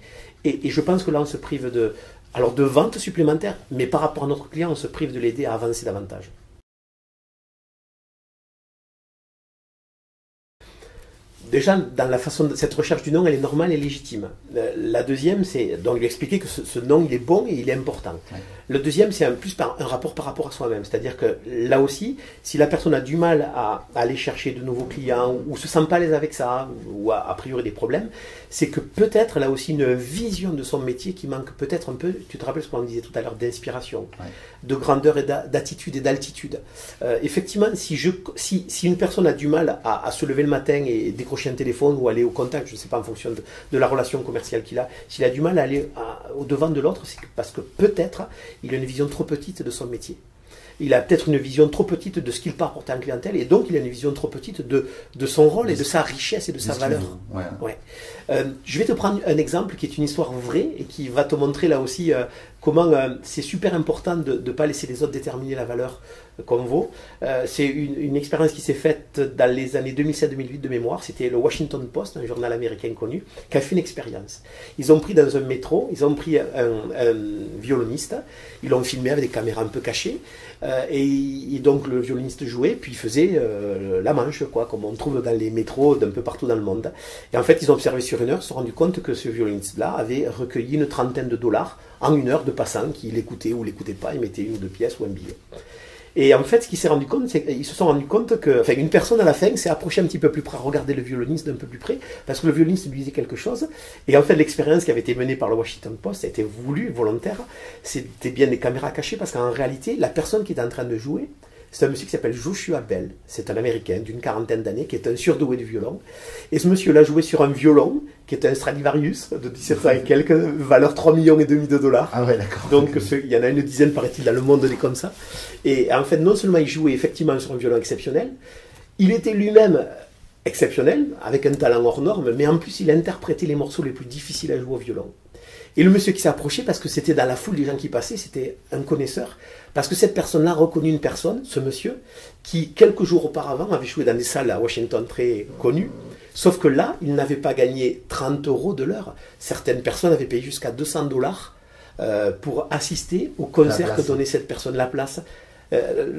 Et je pense que là, on se prive de ventes supplémentaires, mais par rapport à notre client, on se prive de l'aider à avancer davantage. Déjà, dans la façon de cette recherche du non, elle est normale et légitime. La deuxième, c'est donc lui expliquer que ce non, il est bon et il est important. Ouais. Le deuxième, c'est un rapport par rapport à soi-même. C'est-à-dire que là aussi, si la personne a du mal à aller chercher de nouveaux clients ou se sent pas à l'aise avec ça, ou a priori des problèmes, c'est que peut-être elle a aussi une vision de son métier qui manque peut-être un peu, tu te rappelles ce qu'on disait tout à l'heure, d'inspiration, de grandeur et d'attitude et d'altitude. Effectivement, si une personne a du mal à se lever le matin et décrocher un téléphone ou aller au contact, je ne sais pas, en fonction de la relation commerciale qu'il a, s'il a du mal à aller au-devant de l'autre, c'est parce que peut-être il a une vision trop petite de son métier. Il a peut-être une vision trop petite de ce qu'il peut apporter en clientèle et donc il a une vision trop petite de son rôle et de sa richesse et de sa valeur. Ouais. Je vais te prendre un exemple qui est une histoire vraie et qui va te montrer là aussi comment c'est super important de ne pas laisser les autres déterminer la valeur qu'on vaut. C'est une expérience qui s'est faite dans les années 2007-2008 de mémoire. C'était le Washington Post, un journal américain connu, qui a fait une expérience. Ils ont pris dans un métro, ils ont pris un violoniste, ils l'ont filmé avec des caméras un peu cachées, et donc le violoniste jouait, puis il faisait la manche, comme on trouve dans les métros d'un peu partout dans le monde. Et en fait, ils ont observé sur une heure, se sont rendu compte que ce violoniste-là avait recueilli une trentaine de dollars en une heure de passants qui l'écoutaient ou l'écoutaient pas, ils mettaient une ou deux pièces ou un billet. Et en fait, ce qu'ils se sont rendus compte que, une personne à la fin s'est approchée un petit peu plus près, regarder le violoniste d'un peu plus près, parce que le violoniste lui disait quelque chose. Et en fait, l'expérience qui avait été menée par le Washington Post a été voulue, volontaire. C'était bien des caméras cachées, parce qu'en réalité, la personne qui était en train de jouer, c'est un monsieur qui s'appelle Joshua Bell. C'est un Américain d'une quarantaine d'années qui est un surdoué du violon. Et ce monsieur-là jouait sur un violon qui est un Stradivarius de 1700 et quelques, valeur 3,5 millions de dollars. Ah ouais, d'accord. Donc il y en a une dizaine, paraît-il, dans le monde des comme ça. Et en fait, non seulement il jouait effectivement sur un violon exceptionnel, il était lui-même exceptionnel, avec un talent hors norme, mais en plus il interprétait les morceaux les plus difficiles à jouer au violon. Et le monsieur qui s'est approché, parce que c'était dans la foule des gens qui passaient, c'était un connaisseur, parce que cette personne-là reconnu une personne, ce monsieur, qui quelques jours auparavant avait joué dans des salles à Washington très connues, sauf que là, il n'avait pas gagné 30 € de l'heure. Certaines personnes avaient payé jusqu'à 200 $ pour assister au concert que donnait cette personne, la place,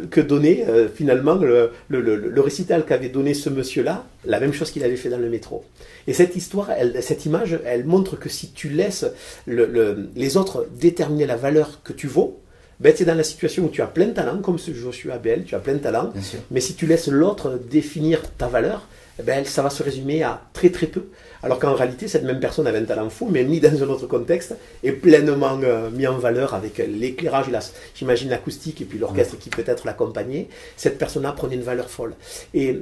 que donnait finalement le récital qu'avait donné ce monsieur-là, la même chose qu'il avait fait dans le métro. Et cette histoire, cette image, elle montre que si tu laisses les autres déterminer la valeur que tu vaux, ben, tu es dans la situation où tu as plein de talent, comme ce Joshua Bell, tu as plein de talent, Bien sûr. mais si tu laisses l'autre définir ta valeur, ben, ça va se résumer à très très peu. Alors qu'en réalité, cette même personne avait un talent fou, mais mis dans un autre contexte, et pleinement mis en valeur avec l'éclairage, j'imagine l'acoustique, et puis l'orchestre qui peut-être l'accompagnait. Cette personne-là prenait une valeur folle. Et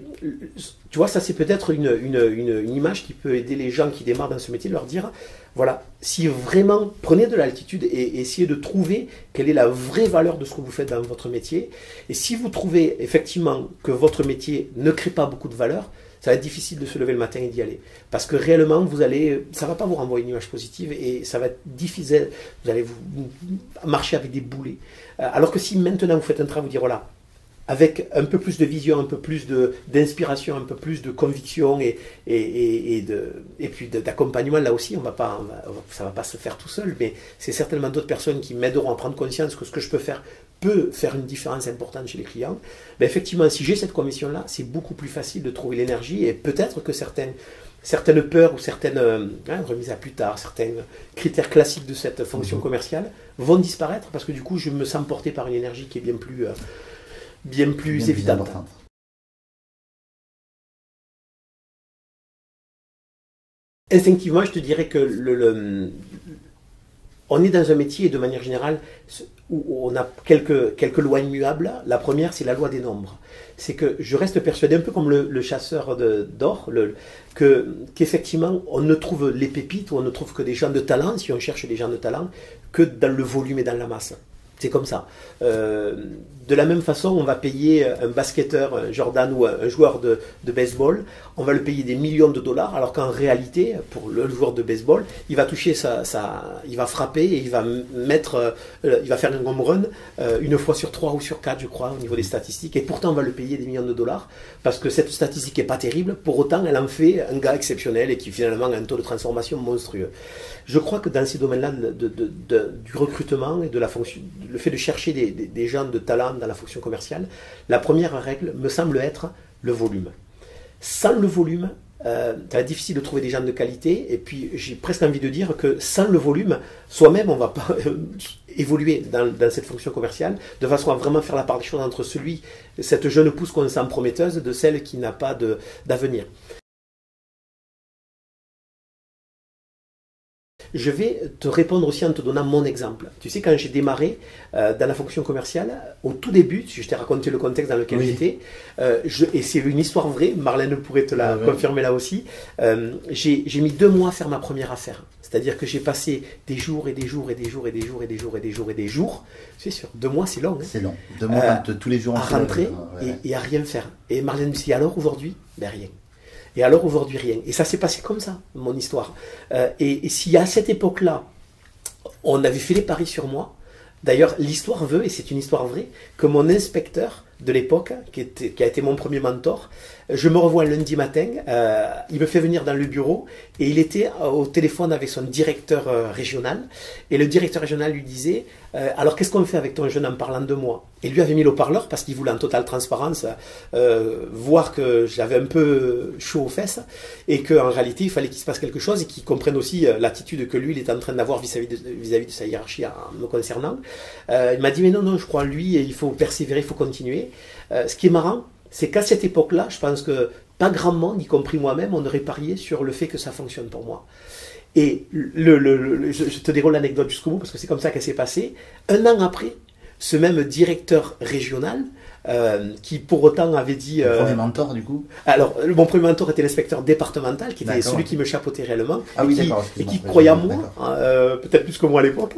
tu vois, ça c'est peut-être une image qui peut aider les gens qui démarrent dans ce métier, de leur dire, voilà, si vraiment prenez de l'altitude et essayez de trouver quelle est la vraie valeur de ce que vous faites dans votre métier. Et si vous trouvez effectivement que votre métier ne crée pas beaucoup de valeur, ça va être difficile de se lever le matin et d'y aller. Parce que réellement, ça ne va pas vous renvoyer une image positive et ça va être difficile. Vous allez vous marcher avec des boulets. Alors que si maintenant vous faites un travail, vous dire voilà, avec un peu plus de vision, un peu plus d'inspiration, un peu plus de conviction et puis d'accompagnement, là aussi, ça ne va pas se faire tout seul, mais c'est certainement d'autres personnes qui m'aideront à prendre conscience que ce que je peux faire peut faire une différence importante chez les clients. Ben effectivement, si j'ai cette conviction-là, c'est beaucoup plus facile de trouver l'énergie et peut-être que certaines peurs ou certaines remises à plus tard, certains critères classiques de cette fonction commerciale vont disparaître parce que du coup, je me sens porté par une énergie qui est bien plus évidente. Instinctivement, je te dirais que on est dans un métier, de manière générale, où on a quelques lois immuables. La première, c'est la loi des nombres. C'est que je reste persuadé, un peu comme le chasseur d'or, qu'effectivement, on ne trouve les pépites, ou on ne trouve que des gens de talent, si on cherche des gens de talent, que dans le volume et dans la masse. C'est comme ça. De la même façon, on va payer un basketteur, un Jordan ou un joueur de baseball, on va le payer des millions de dollars, alors qu'en réalité, pour le joueur de baseball, il va toucher il va frapper et il va faire un home run une fois sur 3 ou sur 4, je crois, au niveau des statistiques. Et pourtant, on va le payer des millions de dollars parce que cette statistique n'est pas terrible. Pour autant, elle en fait un gars exceptionnel et qui finalement a un taux de transformation monstrueux. Je crois que dans ces domaines-là du recrutement et de la fonction, le fait de chercher des gens de talent dans la fonction commerciale, la première règle me semble être le volume. Sans le volume, ça va être difficile de trouver des gens de qualité, et puis j'ai presque envie de dire que sans le volume, soi-même on ne va pas évoluer dans cette fonction commerciale, de façon à vraiment faire la part des choses entre cette jeune pousse qu'on sent prometteuse de celle qui n'a pas d'avenir. Je vais te répondre aussi en te donnant mon exemple. Tu sais, quand j'ai démarré dans la fonction commerciale, au tout début, je t'ai raconté le contexte dans lequel j'étais, et c'est une histoire vraie, Marlène pourrait te la confirmer là aussi, j'ai mis 2 mois à faire ma première affaire. C'est-à-dire que j'ai passé des jours et des jours et des jours et des jours et des jours et des jours et des jours. C'est sûr, 2 mois c'est long. Hein. C'est long. 2 mois tous les jours. À rentrer et à rien faire. Et Marlène me dit, alors aujourd'hui, ben rien. Et alors aujourd'hui, rien. Et ça s'est passé comme ça, mon histoire. Et si à cette époque-là, on avait fait les paris sur moi, d'ailleurs, l'histoire veut, et c'est une histoire vraie, que mon inspecteur de l'époque, qui a été mon premier mentor, je me revois un lundi matin, il me fait venir dans le bureau, et il était au téléphone avec son directeur régional, et le directeur régional lui disait, alors qu'est-ce qu'on fait avec ton jeune en parlant de moi? Et lui avait mis le haut-parleur parce qu'il voulait en totale transparence voir que j'avais un peu chaud aux fesses, et qu'en réalité il fallait qu'il se passe quelque chose, et qu'il comprenne aussi l'attitude que lui il est en train d'avoir vis-à-vis de sa hiérarchie me concernant. Il m'a dit mais non, je crois en lui, et il faut persévérer, il faut continuer. Ce qui est marrant, c'est qu'à cette époque-là, je pense que pas grand monde, y compris moi-même, on aurait parié sur le fait que ça fonctionne pour moi. Et je te déroule l'anecdote jusqu'au bout, parce que c'est comme ça qu'elle s'est passée. 1 an après, ce même directeur régional, qui pour autant avait dit... Ton premier mentor du coup? Alors, mon premier mentor était l'inspecteur départemental, qui était celui qui me chapeautait réellement, et qui croyait en moi, peut-être plus que moi à l'époque,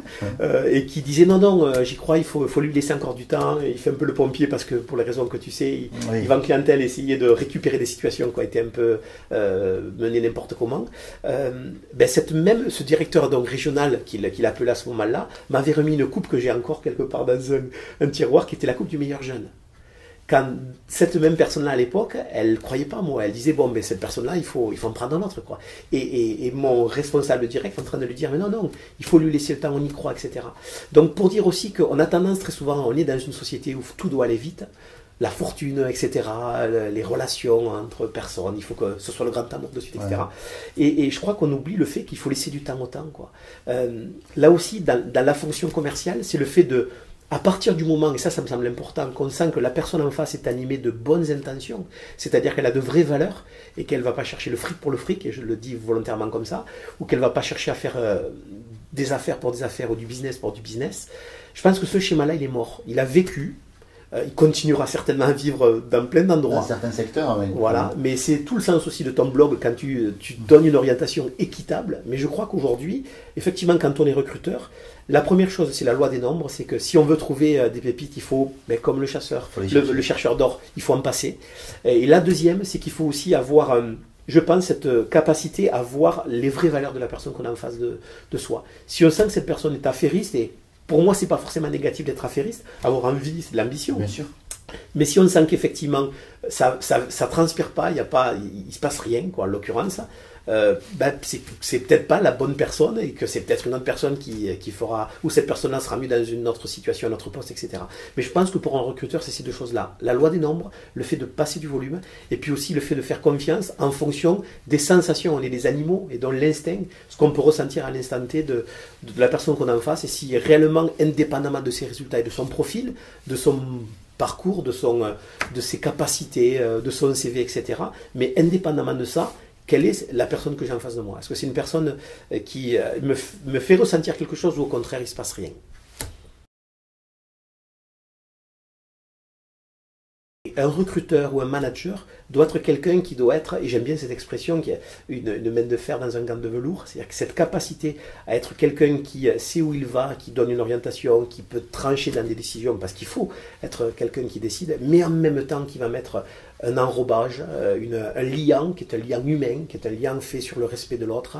et qui disait non, j'y crois, il faut lui laisser encore du temps, il fait un peu le pompier parce que pour les raisons que tu sais, il va en clientèle essayer de récupérer des situations qui ont été un peu menées n'importe comment. Ce directeur donc, régional, qu'il appelait à ce moment-là, m'avait remis une coupe que j'ai encore quelque part dans un tiroir, qui était la coupe du meilleur jeune. Quand cette même personne-là à l'époque, elle ne croyait pas en moi. Elle disait, bon, mais cette personne-là, il faut en prendre un autre, quoi. Et mon responsable direct est en train de lui dire, mais non, il faut lui laisser le temps, on y croit, etc. Donc, pour dire aussi qu'on a tendance très souvent, on est dans une société où tout doit aller vite, la fortune, etc., les relations entre personnes, il faut que ce soit le grand amour de suite, etc. Et je crois qu'on oublie le fait qu'il faut laisser du temps au temps, quoi. Là aussi, dans la fonction commerciale, c'est le fait de à partir du moment, et ça me semble important, qu'on sent que la personne en face est animée de bonnes intentions, c'est-à-dire qu'elle a de vraies valeurs et qu'elle ne va pas chercher le fric pour le fric, et je le dis volontairement comme ça, ou qu'elle ne va pas chercher à faire des affaires pour des affaires ou du business pour du business, je pense que ce schéma-là, il est mort. Il a vécu, il continuera certainement à vivre dans plein d'endroits. Dans certains secteurs, oui. Voilà, mais c'est tout le sens aussi de ton blog quand tu donnes une orientation équitable. Mais je crois qu'aujourd'hui, effectivement, quand on est recruteur, la première chose, c'est la loi des nombres, c'est que si on veut trouver des pépites, il faut, comme le chasseur, le chercheur d'or, il faut en passer. Et la deuxième, c'est qu'il faut aussi avoir, je pense, cette capacité à voir les vraies valeurs de la personne qu'on a en face de soi. Si on sent que cette personne est affairiste, et pour moi, c'est pas forcément négatif d'être affairiste, avoir envie, c'est de l'ambition. Bien sûr. Mais si on sent qu'effectivement, ça transpire pas, il se passe rien, quoi, en l'occurrence, c'est peut-être pas la bonne personne et que c'est peut-être une autre personne qui fera, ou cette personne-là sera mieux dans une autre situation, un autre poste, etc. Mais je pense que pour un recruteur, c'est ces deux choses-là. La loi des nombres, le fait de passer du volume, et puis aussi le fait de faire confiance en fonction des sensations. On est des animaux, et dans l'instinct, ce qu'on peut ressentir à l'instant T de la personne qu'on a en face, et si réellement, indépendamment de ses résultats et de son profil, de son parcours, de ses capacités, de son CV, etc. Mais indépendamment de ça, quelle est la personne que j'ai en face de moi? Est-ce que c'est une personne qui me fait ressentir quelque chose ou au contraire, il ne se passe rien? Un recruteur ou un manager doit être quelqu'un qui doit être, et j'aime bien cette expression, qui a une main de fer dans un gant de velours, c'est-à-dire que cette capacité à être quelqu'un qui sait où il va, qui donne une orientation, qui peut trancher dans des décisions, parce qu'il faut être quelqu'un qui décide, mais en même temps qui va mettre un enrobage, un liant, qui est un liant humain, qui est un liant fait sur le respect de l'autre,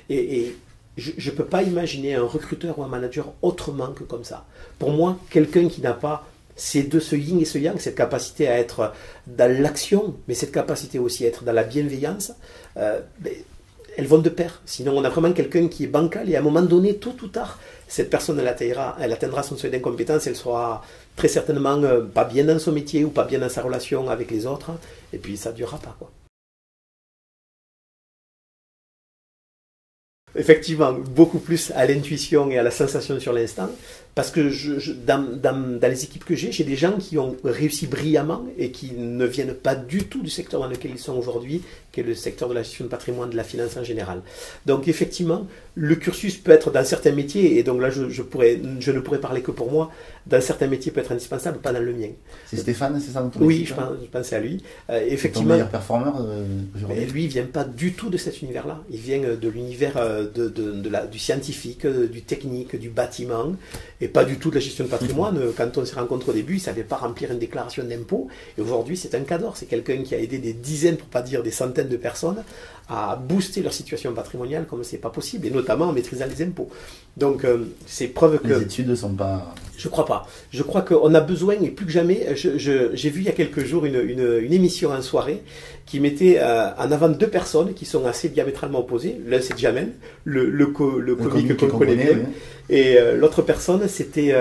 et je ne peux pas imaginer un recruteur ou un manager autrement que comme ça. Pour moi, quelqu'un qui n'a pas ces deux, ce yin et ce yang, cette capacité à être dans l'action, mais cette capacité aussi à être dans la bienveillance, elles vont de pair. Sinon, on a vraiment quelqu'un qui est bancal et à un moment donné, tôt ou tard, cette personne, elle atteindra son seuil d'incompétence, elle sera très certainement pas bien dans son métier ou pas bien dans sa relation avec les autres, et puis ça ne durera pas, quoi. Effectivement, beaucoup plus à l'intuition et à la sensation sur l'instant, parce que dans les équipes que j'ai des gens qui ont réussi brillamment et qui ne viennent pas du tout du secteur dans lequel ils sont aujourd'hui, qui est le secteur de la gestion de patrimoine, de la finance en général. Donc effectivement, le cursus peut être dans certains métiers, et donc là je ne pourrais parler que pour moi, dans certains métiers peut être indispensable, pas dans le mien. C'est Stéphane, c'est ça? Oui, je pensais à lui. Effectivement, ton meilleur performeur aujourd'hui. Lui, il ne vient pas du tout de cet univers-là. Il vient de l'univers du scientifique, du technique, du bâtiment, et pas du tout de la gestion de patrimoine. Quand on s'est rencontrés au début, il ne savait pas remplir une déclaration d'impôt, et aujourd'hui c'est un cadre. C'est quelqu'un qui a aidé des dizaines, pour ne pas dire des centaines de personnes à booster leur situation patrimoniale comme c'est pas possible, et notamment en maîtrisant les impôts. Donc c'est preuve que... Les études ne sont pas... Je crois pas. Je crois qu'on a besoin, et plus que jamais, j'ai vu il y a quelques jours une émission en soirée qui mettait en avant deux personnes qui sont assez diamétralement opposées. L'un c'est Jamel, le comique qu'on connaît bien, oui. Et l'autre personne c'était,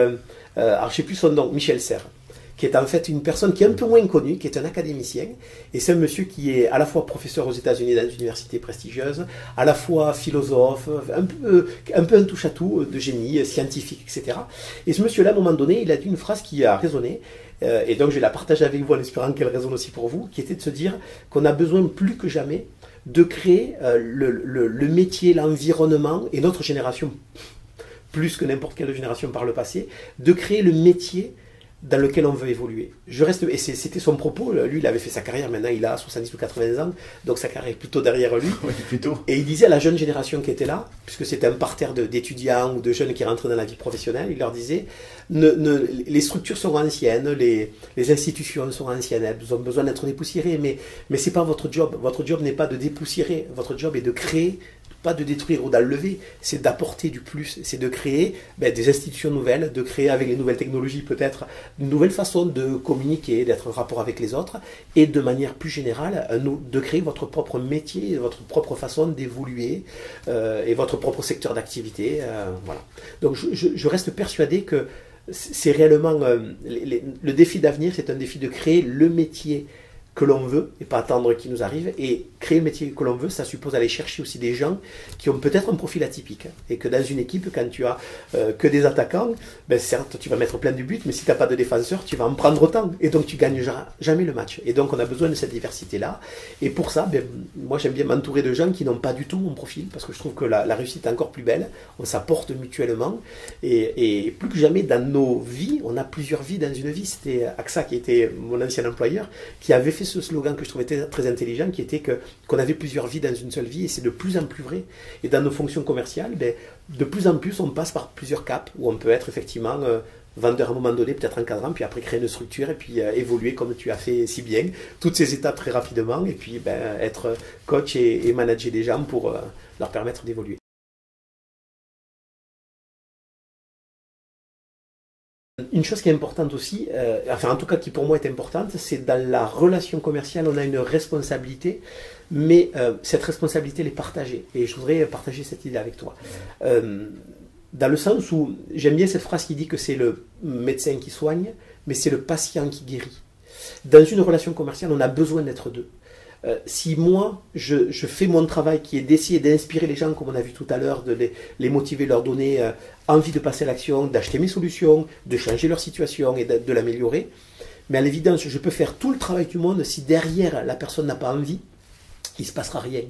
alors je sais plus son nom, Michel Serres, qui est en fait une personne qui est un peu moins connue, qui est un académicien, et c'est un monsieur qui est à la fois professeur aux États-Unis dans une université prestigieuse, à la fois philosophe, un peu un touche-à-tout de génie, scientifique, etc. Et ce monsieur-là, à un moment donné, il a dit une phrase qui a résonné, et donc je vais la partager avec vous en espérant qu'elle résonne aussi pour vous, qui était de se dire qu'on a besoin plus que jamais de créer le métier, l'environnement, et notre génération, plus que n'importe quelle génération par le passé, de créer le métier dans lequel on veut évoluer. Et c'était son propos. Lui, il avait fait sa carrière, maintenant il a 70 ou 80 ans, donc sa carrière est plutôt derrière lui. Oui, plutôt. Et il disait à la jeune génération qui était là, puisque c'était un parterre d'étudiants ou de jeunes qui rentraient dans la vie professionnelle, il leur disait, les structures sont anciennes, les institutions sont anciennes, elles ont besoin d'être dépoussiérées, mais ce n'est pas votre job. Votre job n'est pas de dépoussiérer, votre job est de créer, pas de détruire ou d'enlever, c'est d'apporter du plus, c'est de créer des institutions nouvelles, de créer avec les nouvelles technologies peut-être une nouvelle façon de communiquer, d'être en rapport avec les autres, et de manière plus générale, de créer votre propre métier, votre propre façon d'évoluer, et votre propre secteur d'activité. Voilà. Donc je reste persuadé que c'est réellement le défi d'avenir, c'est un défi de créer le métier que l'on veut et pas attendre qu'il nous arrive. Et créer le métier que l'on veut, ça suppose aller chercher aussi des gens qui ont peut-être un profil atypique. Et que dans une équipe, quand tu as que des attaquants, ben certes, tu vas mettre plein de buts, mais si tu n'as pas de défenseur, tu vas en prendre autant. Et donc, tu gagnes jamais le match. Et donc, on a besoin de cette diversité-là. Et pour ça, ben, moi, j'aime bien m'entourer de gens qui n'ont pas du tout mon profil, parce que je trouve que la réussite est encore plus belle. On s'apporte mutuellement. Et plus que jamais, dans nos vies, on a plusieurs vies dans une vie. C'était AXA, qui était mon ancien employeur, qui avait fait ce slogan que je trouvais très intelligent, qui était qu'on avait plusieurs vies dans une seule vie, et c'est de plus en plus vrai. Et dans nos fonctions commerciales, ben, de plus en plus, on passe par plusieurs caps, où on peut être effectivement vendeur à un moment donné, peut-être encadrant, puis après créer une structure, et puis évoluer comme tu as fait si bien, toutes ces étapes très rapidement, et puis ben, être coach et manager des gens pour leur permettre d'évoluer. Une chose qui est importante aussi, enfin en tout cas qui pour moi est importante, c'est dans la relation commerciale, on a une responsabilité, mais cette responsabilité elle est partagée. Et je voudrais partager cette idée avec toi. Dans le sens où j'aime bien cette phrase qui dit que c'est le médecin qui soigne, mais c'est le patient qui guérit. Dans une relation commerciale, on a besoin d'être deux. Si moi, je fais mon travail qui est d'essayer d'inspirer les gens, comme on a vu tout à l'heure, de les motiver, leur donner envie de passer à l'action, d'acheter mes solutions, de changer leur situation et de l'améliorer, mais à l'évidence, je peux faire tout le travail du monde, si derrière la personne n'a pas envie, il ne se passera rien.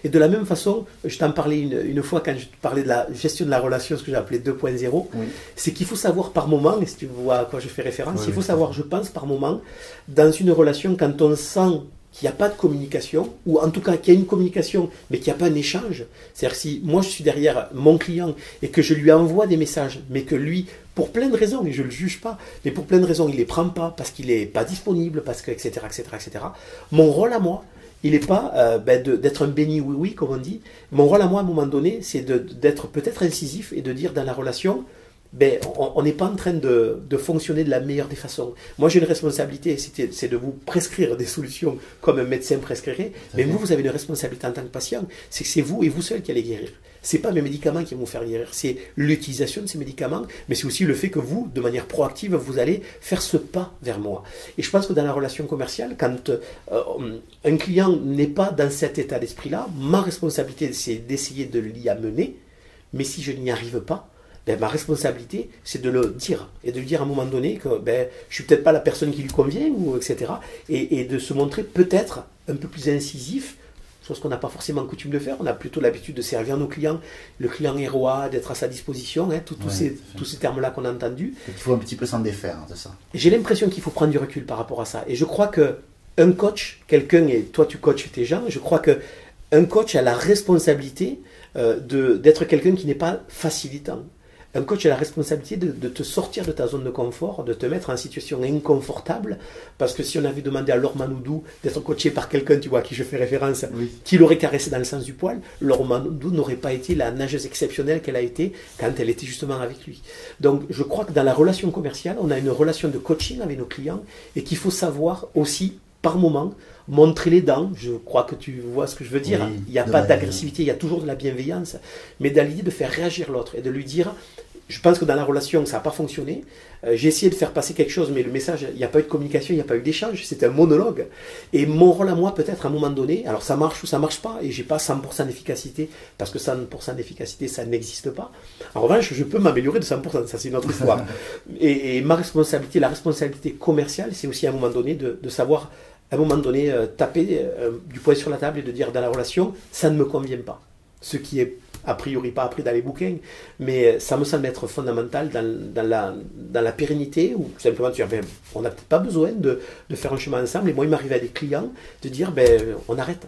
Et de la même façon, je t'en parlais une fois quand je parlais de la gestion de la relation, ce que j'ai appelé 2.0, oui. C'est qu'il faut savoir par moment, et si tu vois à quoi je fais référence, oui, il faut savoir, je pense, par moment, dans une relation, quand on sent qu'il n'y a pas de communication, ou en tout cas qu'il y a une communication, mais qu'il n'y a pas un échange. C'est-à-dire si moi je suis derrière mon client et que je lui envoie des messages, mais que lui, pour plein de raisons, et je ne le juge pas, mais pour plein de raisons, il ne les prend pas, parce qu'il n'est pas disponible, parce que, etc., etc., etc., mon rôle à moi, il n'est pas d'être un béni oui-oui, comme on dit. Mon rôle à moi, à un moment donné, c'est d'être peut-être incisif et de dire dans la relation, ben, on n'est pas en train de fonctionner de la meilleure des façons. Moi, j'ai une responsabilité, c'est de vous prescrire des solutions comme un médecin prescrirait, mais vous avez une responsabilité en tant que patient, c'est que c'est vous et vous seul qui allez guérir. Ce n'est pas mes médicaments qui vont vous faire guérir, c'est l'utilisation de ces médicaments, mais c'est aussi le fait que vous, de manière proactive, vous allez faire ce pas vers moi. Et je pense que dans la relation commerciale, quand un client n'est pas dans cet état d'esprit-là, ma responsabilité, c'est d'essayer de l'y amener, mais si je n'y arrive pas, ben, ma responsabilité, c'est de le dire. Et de lui dire à un moment donné que ben, je ne suis peut-être pas la personne qui lui convient, ou, etc. Et de se montrer peut-être un peu plus incisif, chose qu'on n'a pas forcément coutume de faire. On a plutôt l'habitude de servir nos clients. Le client est roi, d'être à sa disposition, hein, tous ces termes-là qu'on a entendus. Il faut un petit peu s'en défaire, hein, c'est ça. J'ai l'impression qu'il faut prendre du recul par rapport à ça. Et je crois qu'un coach, quelqu'un, et toi tu coaches tes gens, je crois qu'un coach a la responsabilité d'être quelqu'un qui n'est pas facilitant. Un coach a la responsabilité de te sortir de ta zone de confort, de te mettre en situation inconfortable, parce que si on avait demandé à Laure Manodou d'être coaché par quelqu'un, tu vois, à qui je fais référence, oui, qui l'aurait caressé dans le sens du poil, Laure Manodou n'aurait pas été la nageuse exceptionnelle qu'elle a été quand elle était justement avec lui. Donc je crois que dans la relation commerciale, on a une relation de coaching avec nos clients, et qu'il faut savoir aussi, par moment, montrer les dents. Je crois que tu vois ce que je veux dire. Oui, il n'y a pas d'agressivité, il y a toujours de la bienveillance, mais dans l'idée de faire réagir l'autre et de lui dire, je pense que dans la relation, ça n'a pas fonctionné. J'ai essayé de faire passer quelque chose, mais le message, il n'y a pas eu de communication, il n'y a pas eu d'échange, c'était un monologue. Et mon rôle à moi, peut-être à un moment donné, alors ça marche ou ça ne marche pas, et je n'ai pas 100% d'efficacité, parce que 100% d'efficacité, ça n'existe pas. En revanche, je peux m'améliorer de 100%, ça c'est une autre histoire. Et ma responsabilité, la responsabilité commerciale, c'est aussi à un moment donné de savoir, à un moment donné, taper du poing sur la table et de dire dans la relation, ça ne me convient pas. Ce qui est a priori pas appris dans les bouquins, mais ça me semble être fondamental dans la pérennité, ou simplement tu dis, ben, on n'a peut-être pas besoin de faire un chemin ensemble. Et moi, il m'arrivait à des clients de dire, ben, on arrête.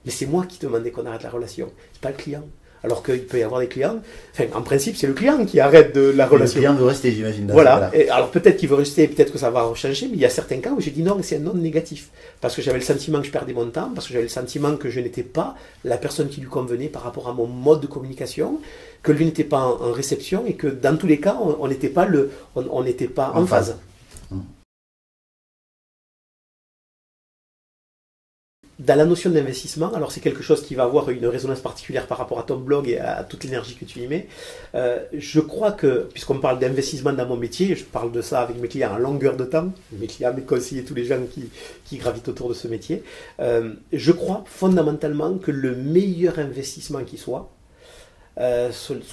Mais c'est moi qui demandais qu'on arrête la relation, c'est pas le client. Alors qu'il peut y avoir des clients, enfin, en principe, c'est le client qui arrête de la relation. Le client veut rester, j'imagine. Voilà. Et alors peut-être qu'il veut rester, peut-être que ça va changer, mais il y a certains cas où j'ai dit non, c'est un non négatif. Parce que j'avais le sentiment que je perdais mon temps, parce que j'avais le sentiment que je n'étais pas la personne qui lui convenait par rapport à mon mode de communication, que lui n'était pas en réception, et que dans tous les cas, on n'était pas en phase. dans la notion d'investissement, alors c'est quelque chose qui va avoir une résonance particulière par rapport à ton blog et à toute l'énergie que tu y mets. Je crois que, puisqu'on parle d'investissement dans mon métier, je parle de ça avec mes clients en longueur de temps, mes clients, mes conseillers, tous les gens qui gravitent autour de ce métier. Je crois fondamentalement que le meilleur investissement qui soit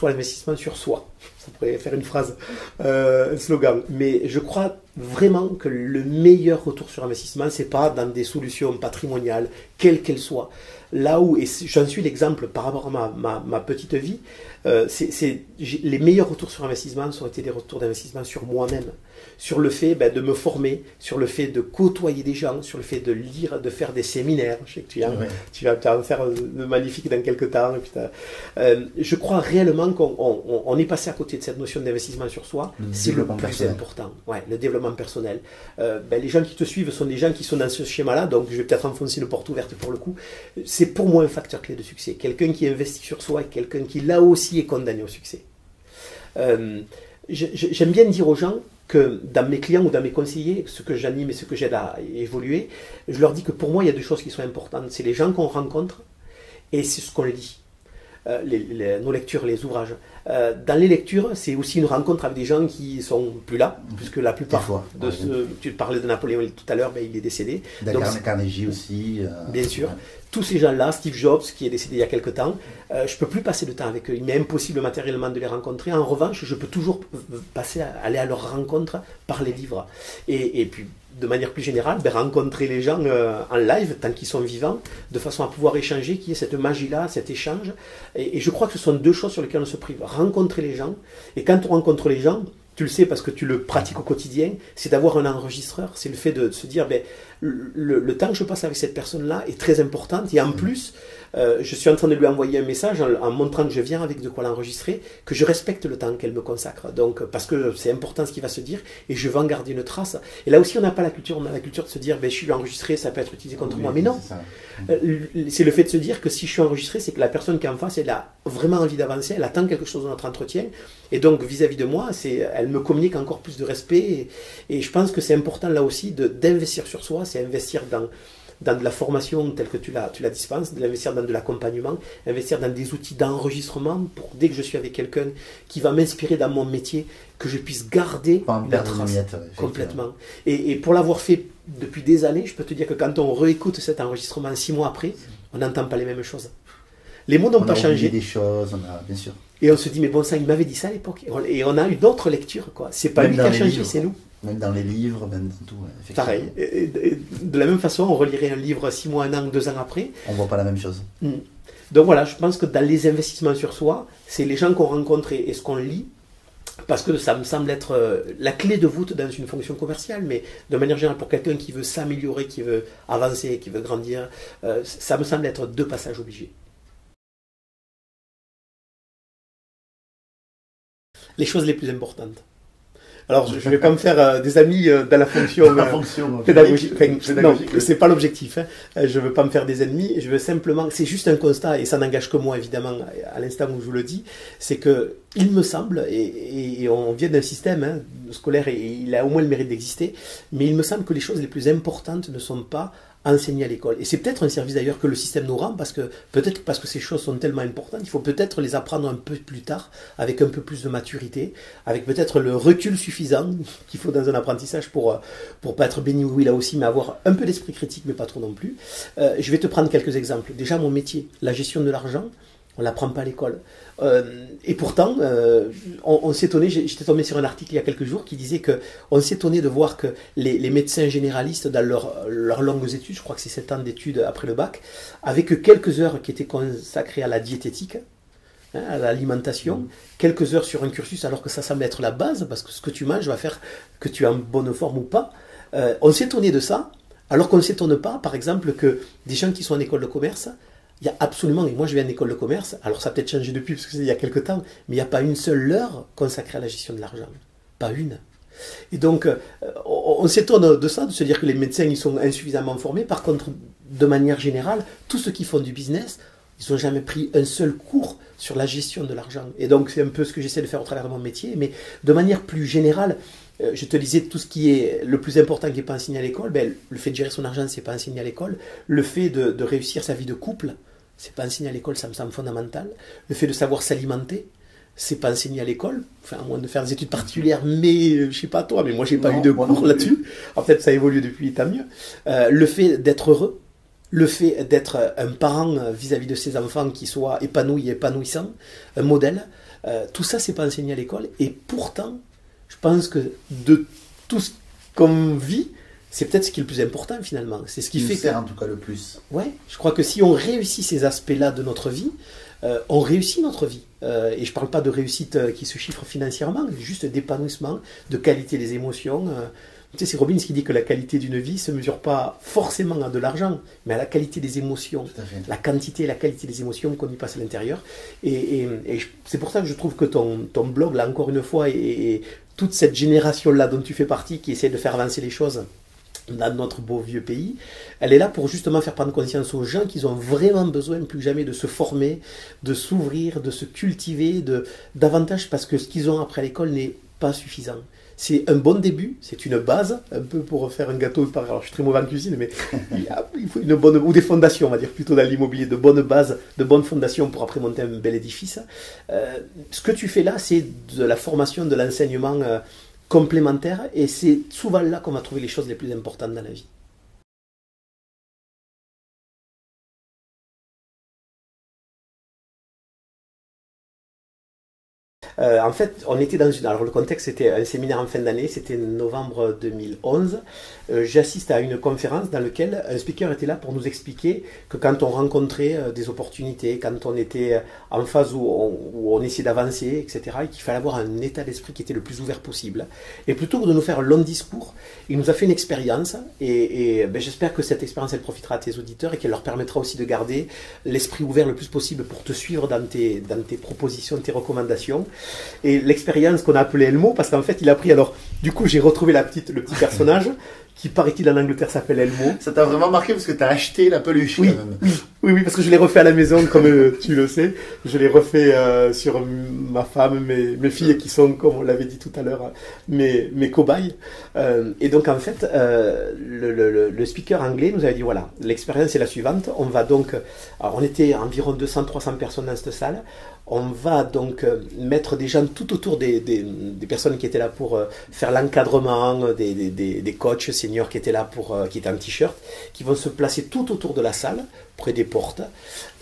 l'investissement sur soi. Ça pourrait faire une phrase, un slogan. Mais je crois vraiment que le meilleur retour sur investissement, c'est pas dans des solutions patrimoniales, quelles qu'elles soient. Là où, et j'en suis l'exemple par rapport à ma petite vie, les meilleurs retours sur investissement ont été des retours d'investissement sur moi-même, sur le fait de me former, sur le fait de côtoyer des gens, sur le fait de lire, de faire des séminaires. Je sais que tu vas en faire de magnifiques dans quelques temps. Et puis je crois réellement qu'on est passé à côté de cette notion d'investissement sur soi. C'est le plus important. Ouais, le développement personnel. Les gens qui te suivent sont des gens qui sont dans ce schéma-là, donc je vais peut-être enfoncer une porte ouverte pour le coup. C'est pour moi un facteur clé de succès. Quelqu'un qui investit sur soi et quelqu'un qui là aussi est condamné au succès. J'aime bien dire aux gens que dans mes clients ou dans mes conseillers, ce que j'anime et ce que j'aide à évoluer, je leur dis que pour moi, il y a deux choses qui sont importantes. C'est les gens qu'on rencontre et c'est ce qu'on lit. Nos lectures, les ouvrages. Dans les lectures, c'est aussi une rencontre avec des gens qui sont plus là, puisque la plupart tu parlais de Napoléon tout à l'heure, il est décédé. Carnegie aussi. Bien sûr. Tous ces gens-là, Steve Jobs, qui est décédé il y a quelques temps, je ne peux plus passer de temps avec eux. Il m'est impossible matériellement de les rencontrer. En revanche, je peux toujours aller à leur rencontre par les livres. Et puis, de manière plus générale, rencontrer les gens en live, tant qu'ils sont vivants, de façon à pouvoir échanger, qu'il y ait cette magie-là, cet échange. Et je crois que ce sont deux choses sur lesquelles on se prive. Rencontrer les gens. Et quand on rencontre les gens, tu le sais parce que tu le pratiques au quotidien, c'est d'avoir un enregistreur. C'est le fait de se dire, le temps que je passe avec cette personne-là est très important. Et en plus, je suis en train de lui envoyer un message en montrant que je viens avec de quoi l'enregistrer, que je respecte le temps qu'elle me consacre. Donc, parce que c'est important ce qu'il va se dire et je veux en garder une trace. Et là aussi, on n'a pas la culture. On a la culture de se dire, je suis enregistré, ça peut être utilisé contre moi. Mais non. C'est le fait de se dire que si je suis enregistré, c'est que la personne qui est en face, elle a vraiment envie d'avancer, elle attend quelque chose de notre entretien. Et donc, vis-à-vis de moi, elle me communique encore plus de respect. Et je pense que c'est important là aussi d'investir sur soi, c'est investir dans de la formation telle que tu la dispenses, d'investir dans de l'accompagnement, investir dans des outils d'enregistrement pour dès que je suis avec quelqu'un qui va m'inspirer dans mon métier, que je puisse garder la trace complètement. Et pour l'avoir fait depuis des années, je peux te dire que quand on réécoute cet enregistrement 6 mois après, on n'entend pas les mêmes choses. Les mots n'ont pas changé. Des choses, bien sûr. Et on se dit, mais bon sang, il m'avait dit ça à l'époque. Et on a eu d'autres lectures, quoi. C'est pas lui qui a changé, c'est nous. Même dans les livres, même dans tout. Pareil. Et de la même façon, on relirait un livre 6 mois, 1 an, 2 ans après. On voit pas la même chose. Donc voilà, je pense que dans les investissements sur soi, c'est les gens qu'on rencontre et ce qu'on lit, parce que ça me semble être la clé de voûte dans une fonction commerciale, mais de manière générale, pour quelqu'un qui veut s'améliorer, qui veut avancer, qui veut grandir, ça me semble être 2 passages obligés. Les choses les plus importantes. Alors, je ne vais pas me faire des amis dans la fonction pédagogique. Non, c'est pas l'objectif. Je ne veux pas me faire des ennemis. Je veux simplement. C'est juste un constat, et ça n'engage que moi, évidemment, à l'instant où je vous le dis. C'est que, il me semble, et on vient d'un système scolaire, et il a au moins le mérite d'exister, mais il me semble que les choses les plus importantes ne sont pas enseigner à l'école. Et c'est peut-être un service d'ailleurs que le système nous rend, peut-être parce que ces choses sont tellement importantes, il faut peut-être les apprendre un peu plus tard, avec un peu plus de maturité, avec peut-être le recul suffisant qu'il faut dans un apprentissage pour pas être béni oui là aussi, mais avoir un peu d'esprit critique, mais pas trop non plus. Je vais te prendre quelques exemples. Déjà, mon métier, la gestion de l'argent, on ne l'apprend pas à l'école. Et pourtant, on s'étonnait, j'étais tombé sur un article il y a quelques jours qui disait qu'on s'étonnait de voir que les médecins généralistes, dans leurs longues études, je crois que c'est 7 ans d'études après le bac, avaient que quelques heures qui étaient consacrées à la diététique, à l'alimentation, quelques heures sur un cursus, alors que ça semble être la base, parce que ce que tu manges va faire que tu es en bonne forme ou pas. On s'étonnait de ça, alors qu'on ne s'étonne pas, par exemple, que des gens qui sont en école de commerce, il y a absolument, et moi je viens en école de commerce, alors ça a peut-être changé depuis, parce que c'est il y a quelques temps, mais il n'y a pas une seule heure consacrée à la gestion de l'argent. Pas une. Et donc, on s'étonne de ça, de se dire que les médecins, ils sont insuffisamment formés. Par contre, de manière générale, tous ceux qui font du business, ils n'ont jamais pris un seul cours sur la gestion de l'argent. Et donc, c'est un peu ce que j'essaie de faire au travers de mon métier, mais de manière plus générale, je te disais tout ce qui est le plus important qui n'est pas enseigné à l'école, ben, le fait de gérer son argent, c'est pas enseigné à l'école. Le fait de réussir sa vie de couple, c'est pas enseigné à l'école, ça me semble fondamental. Le fait de savoir s'alimenter, c'est pas enseigné à l'école, enfin à moins de faire des études particulières, mais je sais pas toi, mais moi j'ai pas eu de cours là-dessus. Alors peut-être ça évolue depuis, tant mieux. Le fait d'être heureux, le fait d'être un parent vis-à-vis de ses enfants qui soit épanoui et épanouissant, un modèle, tout ça c'est pas enseigné à l'école. Et pourtant, je pense que de tout ce qu'on vit, c'est peut-être ce qui est le plus important finalement. C'est ce qui fait sert en tout cas le plus. Ouais, je crois que si on réussit ces aspects-là de notre vie, on réussit notre vie. Et je ne parle pas de réussite qui se chiffre financièrement, juste d'épanouissement, de qualité des émotions. Tu sais, c'est Robbins qui dit que la qualité d'une vie ne se mesure pas forcément à de l'argent, mais à la qualité des émotions, la quantité et la qualité des émotions qu'on y passe à l'intérieur. Et c'est pour ça que je trouve que ton blog, là encore une fois, et toute cette génération-là dont tu fais partie, qui essaie de faire avancer les choses dans notre beau vieux pays, elle est là pour justement faire prendre conscience aux gens qu'ils ont vraiment besoin plus que jamais de se former, de s'ouvrir, de se cultiver, davantage parce que ce qu'ils ont après l'école n'est pas suffisant. C'est un bon début, c'est une base, un peu pour faire un gâteau. Alors je suis très mauvais en cuisine, mais il faut une bonne, ou des fondations, on va dire plutôt dans l'immobilier, de bonnes bases, de bonnes fondations pour après monter un bel édifice. Ce que tu fais là, c'est de la formation, de l'enseignement complémentaire, et c'est souvent là qu'on va trouver les choses les plus importantes dans la vie. En fait, on était dans une... Alors le contexte, c'était un séminaire en fin d'année, c'était novembre 2011. J'assiste à une conférence dans laquelle un speaker était là pour nous expliquer que quand on rencontrait des opportunités, quand on était en phase où on essayait d'avancer, etc., et qu'il fallait avoir un état d'esprit qui était le plus ouvert possible. Et plutôt que de nous faire un long discours, il nous a fait une expérience, et j'espère que cette expérience, elle profitera à tes auditeurs et qu'elle leur permettra aussi de garder l'esprit ouvert le plus possible pour te suivre dans tes propositions, tes recommandations. Et l'expérience qu'on a appelée Elmo, parce qu'en fait il a pris, alors du coup j'ai retrouvé le petit personnage qui paraît-il en Angleterre s'appelle Elmo. Ça t'a vraiment marqué parce que t'as acheté la peluche. Oui, oui, parce que je l'ai refait à la maison, comme tu le sais. Je l'ai refait sur ma femme, mes filles qui sont, comme on l'avait dit tout à l'heure, mes cobayes. Et donc en fait, le speaker anglais nous avait dit, voilà, l'expérience est la suivante. On va donc, alors on était environ 200-300 personnes dans cette salle. On va donc mettre des gens tout autour des personnes qui étaient là pour faire l'encadrement, des coachs seniors qui étaient là qui étaient en t-shirt, qui vont se placer tout autour de la salle, près des portes.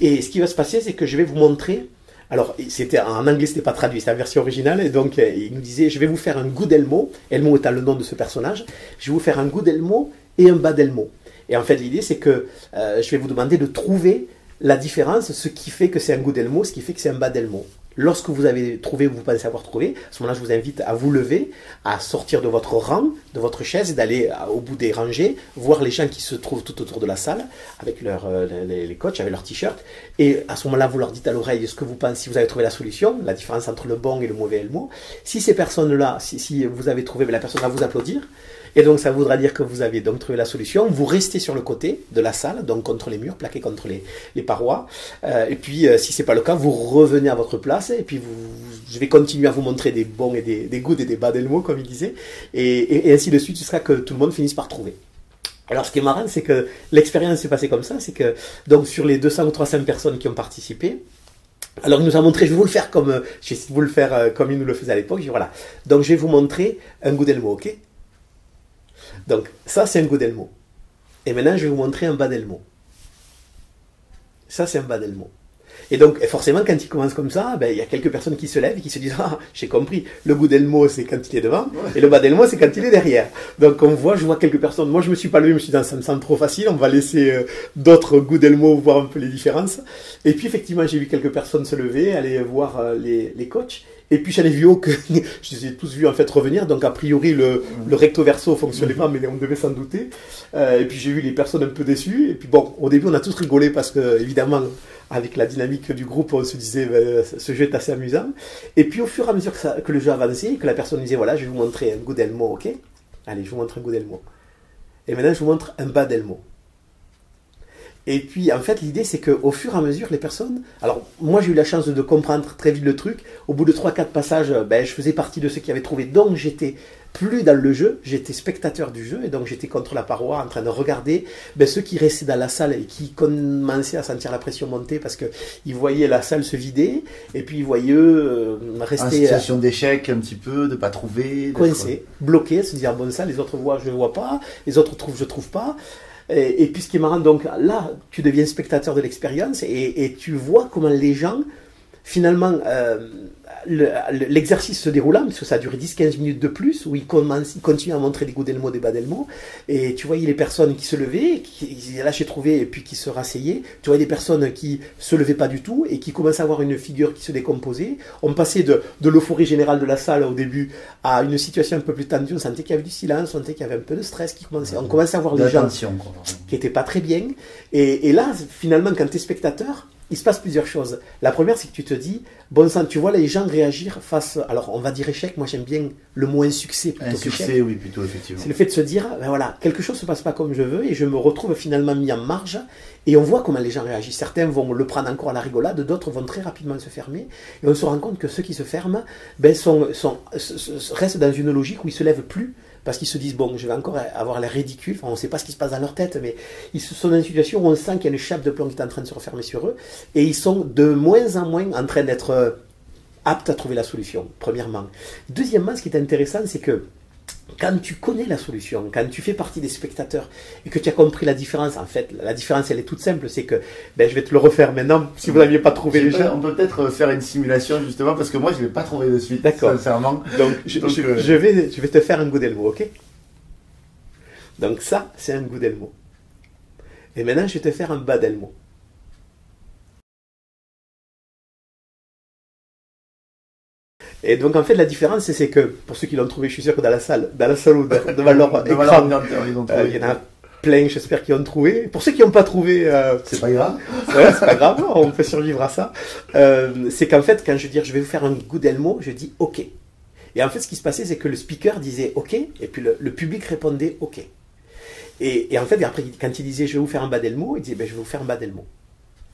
Et ce qui va se passer, c'est que je vais vous montrer. Alors, c'était en anglais, c'était pas traduit, c'est la version originale. Et donc, il nous disait, je vais vous faire un good Elmo. Elmo étant le nom de ce personnage. Je vais vous faire un good Elmo et un bad Elmo. Et en fait, l'idée, c'est que je vais vous demander de trouver la différence, ce qui fait que c'est un good Elmo, ce qui fait que c'est un bad Elmo. Lorsque vous avez trouvé ou vous pensez avoir trouvé, à ce moment-là, je vous invite à vous lever, à sortir de votre rang, de votre chaise, et d'aller au bout des rangées, voir les gens qui se trouvent tout autour de la salle, avec les coachs, avec leur t-shirt. Et à ce moment-là, vous leur dites à l'oreille ce que vous pensez, si vous avez trouvé la solution, la différence entre le bon et le mauvais Elmo. Si ces personnes-là, si vous avez trouvé, la personne va vous applaudir. Et donc, ça voudra dire que vous avez donc trouvé la solution. Vous restez sur le côté de la salle, donc contre les murs, plaqué contre les parois. Et puis, si c'est pas le cas, vous revenez à votre place. Et puis, je vais continuer à vous montrer des bons et des good et des bad Elmo, comme il disait. Et ainsi de suite, jusqu'à que tout le monde finisse par trouver. Alors, ce qui est marrant, c'est que l'expérience s'est passée comme ça. C'est que, donc, sur les 200 ou 300 personnes qui ont participé, alors, il nous a montré, je vais vous le faire comme il nous le faisait à l'époque. Voilà. Donc, je vais vous montrer un good Elmo, ok? Donc, ça, c'est un good Elmo. Et maintenant, je vais vous montrer un bad Elmo. Ça, c'est un bad Elmo. Et donc, forcément, quand il commence comme ça, il y a quelques personnes qui se lèvent et qui se disent « Ah, j'ai compris, le good Elmo, c'est quand il est devant, et le bad Elmo, c'est quand il est derrière. » Donc, je vois quelques personnes. Moi, je me suis pas levé, je me suis dit « Ça me semble trop facile, on va laisser d'autres good Elmo voir un peu les différences. » Et puis, effectivement, j'ai vu quelques personnes se lever, aller voir les coachs. Et puis j'en ai vu que je les ai tous vus en fait revenir, donc a priori le recto verso fonctionnait pas, mais on devait s'en douter. Et puis j'ai vu les personnes un peu déçues. Et puis bon, au début on a tous rigolé parce que évidemment avec la dynamique du groupe on se disait ce jeu est assez amusant. Et puis au fur et à mesure que le jeu avançait, que la personne disait voilà je vais vous montrer un good Elmo, ok? Allez je vous montre un good Elmo. Et maintenant je vous montre un bad Elmo. Et puis, en fait, l'idée, c'est qu'au fur et à mesure, les personnes... Alors, moi, j'ai eu la chance de comprendre très vite le truc. Au bout de 3-4 passages, je faisais partie de ceux qui avaient trouvé. Donc, j'étais plus dans le jeu, j'étais spectateur du jeu. Et donc, j'étais contre la paroi, en train de regarder ceux qui restaient dans la salle et qui commençaient à sentir la pression monter parce qu'ils voyaient la salle se vider. Et puis, ils voyaient eux rester... En situation d'échec, un petit peu, de pas trouver... Coincés, bloqués, se dire, bon, ça, les autres voient, je ne vois pas. Les autres trouvent, je ne trouve pas. Et puis ce qui est marrant, donc là, tu deviens spectateur de l'expérience et tu vois comment les gens, finalement, l'exercice se déroulant, parce que ça a duré 10-15 minutes de plus, où ils continuent à montrer des coups d'elmo, des bas d'elmo, et tu voyais les personnes qui se levaient, là j'ai trouvé, et puis qui se rasseyaient, tu voyais des personnes qui se levaient pas du tout, et qui commençaient à avoir une figure qui se décomposait. On passait de l'euphorie générale de la salle au début à une situation un peu plus tendue, on sentait qu'il y avait du silence, on sentait qu'il y avait un peu de stress qui commençait, on commençait à voir les gens qui n'étaient pas très bien, et là, finalement, quand tu es spectateur, il se passe plusieurs choses. La première, c'est que tu te dis, bon sang, tu vois les gens réagir face, alors on va dire échec, moi j'aime bien le mot insuccès plutôt que succès, oui, plutôt, effectivement. C'est le fait de se dire, voilà, quelque chose ne se passe pas comme je veux et je me retrouve finalement mis en marge et on voit comment les gens réagissent. Certains vont le prendre encore à la rigolade, d'autres vont très rapidement se fermer et on se rend compte que ceux qui se ferment restent dans une logique où ils ne se lèvent plus. Parce qu'ils se disent, bon, je vais encore avoir l'air ridicule, enfin, on ne sait pas ce qui se passe dans leur tête, mais ils sont dans une situation où on sent qu'il y a une chape de plomb qui est en train de se refermer sur eux, et ils sont de moins en moins en train d'être aptes à trouver la solution, premièrement. Deuxièmement, ce qui est intéressant, c'est que quand tu connais la solution, quand tu fais partie des spectateurs et que tu as compris la différence, en fait, la différence elle est toute simple, c'est que, je vais te le refaire maintenant, si vous n'aviez pas trouvé déjà. On peut peut-être faire une simulation justement, parce que moi je ne l'ai pas trouvé de suite, sincèrement. Donc, je vais te faire un coup d'elmo, ok? Donc ça, c'est un coup d'elmo. Et maintenant, je vais te faire un bas d'elmo. Et donc en fait la différence c'est que, pour ceux qui l'ont trouvé, je suis sûr que dans la salle ou devant leur écran, il y en a plein, j'espère qu'ils ont trouvé. Pour ceux qui n'ont pas trouvé, c'est pas grave. C'est pas grave, on peut survivre à ça. C'est qu'en fait quand je dis je vais vous faire un coup d'elmo, je dis ok. Et en fait ce qui se passait c'est que le speaker disait ok, et puis le public répondait ok. Et en fait après quand il disait je vais vous faire un bas d'elmo, il disait je vais vous faire un bas d'elmo.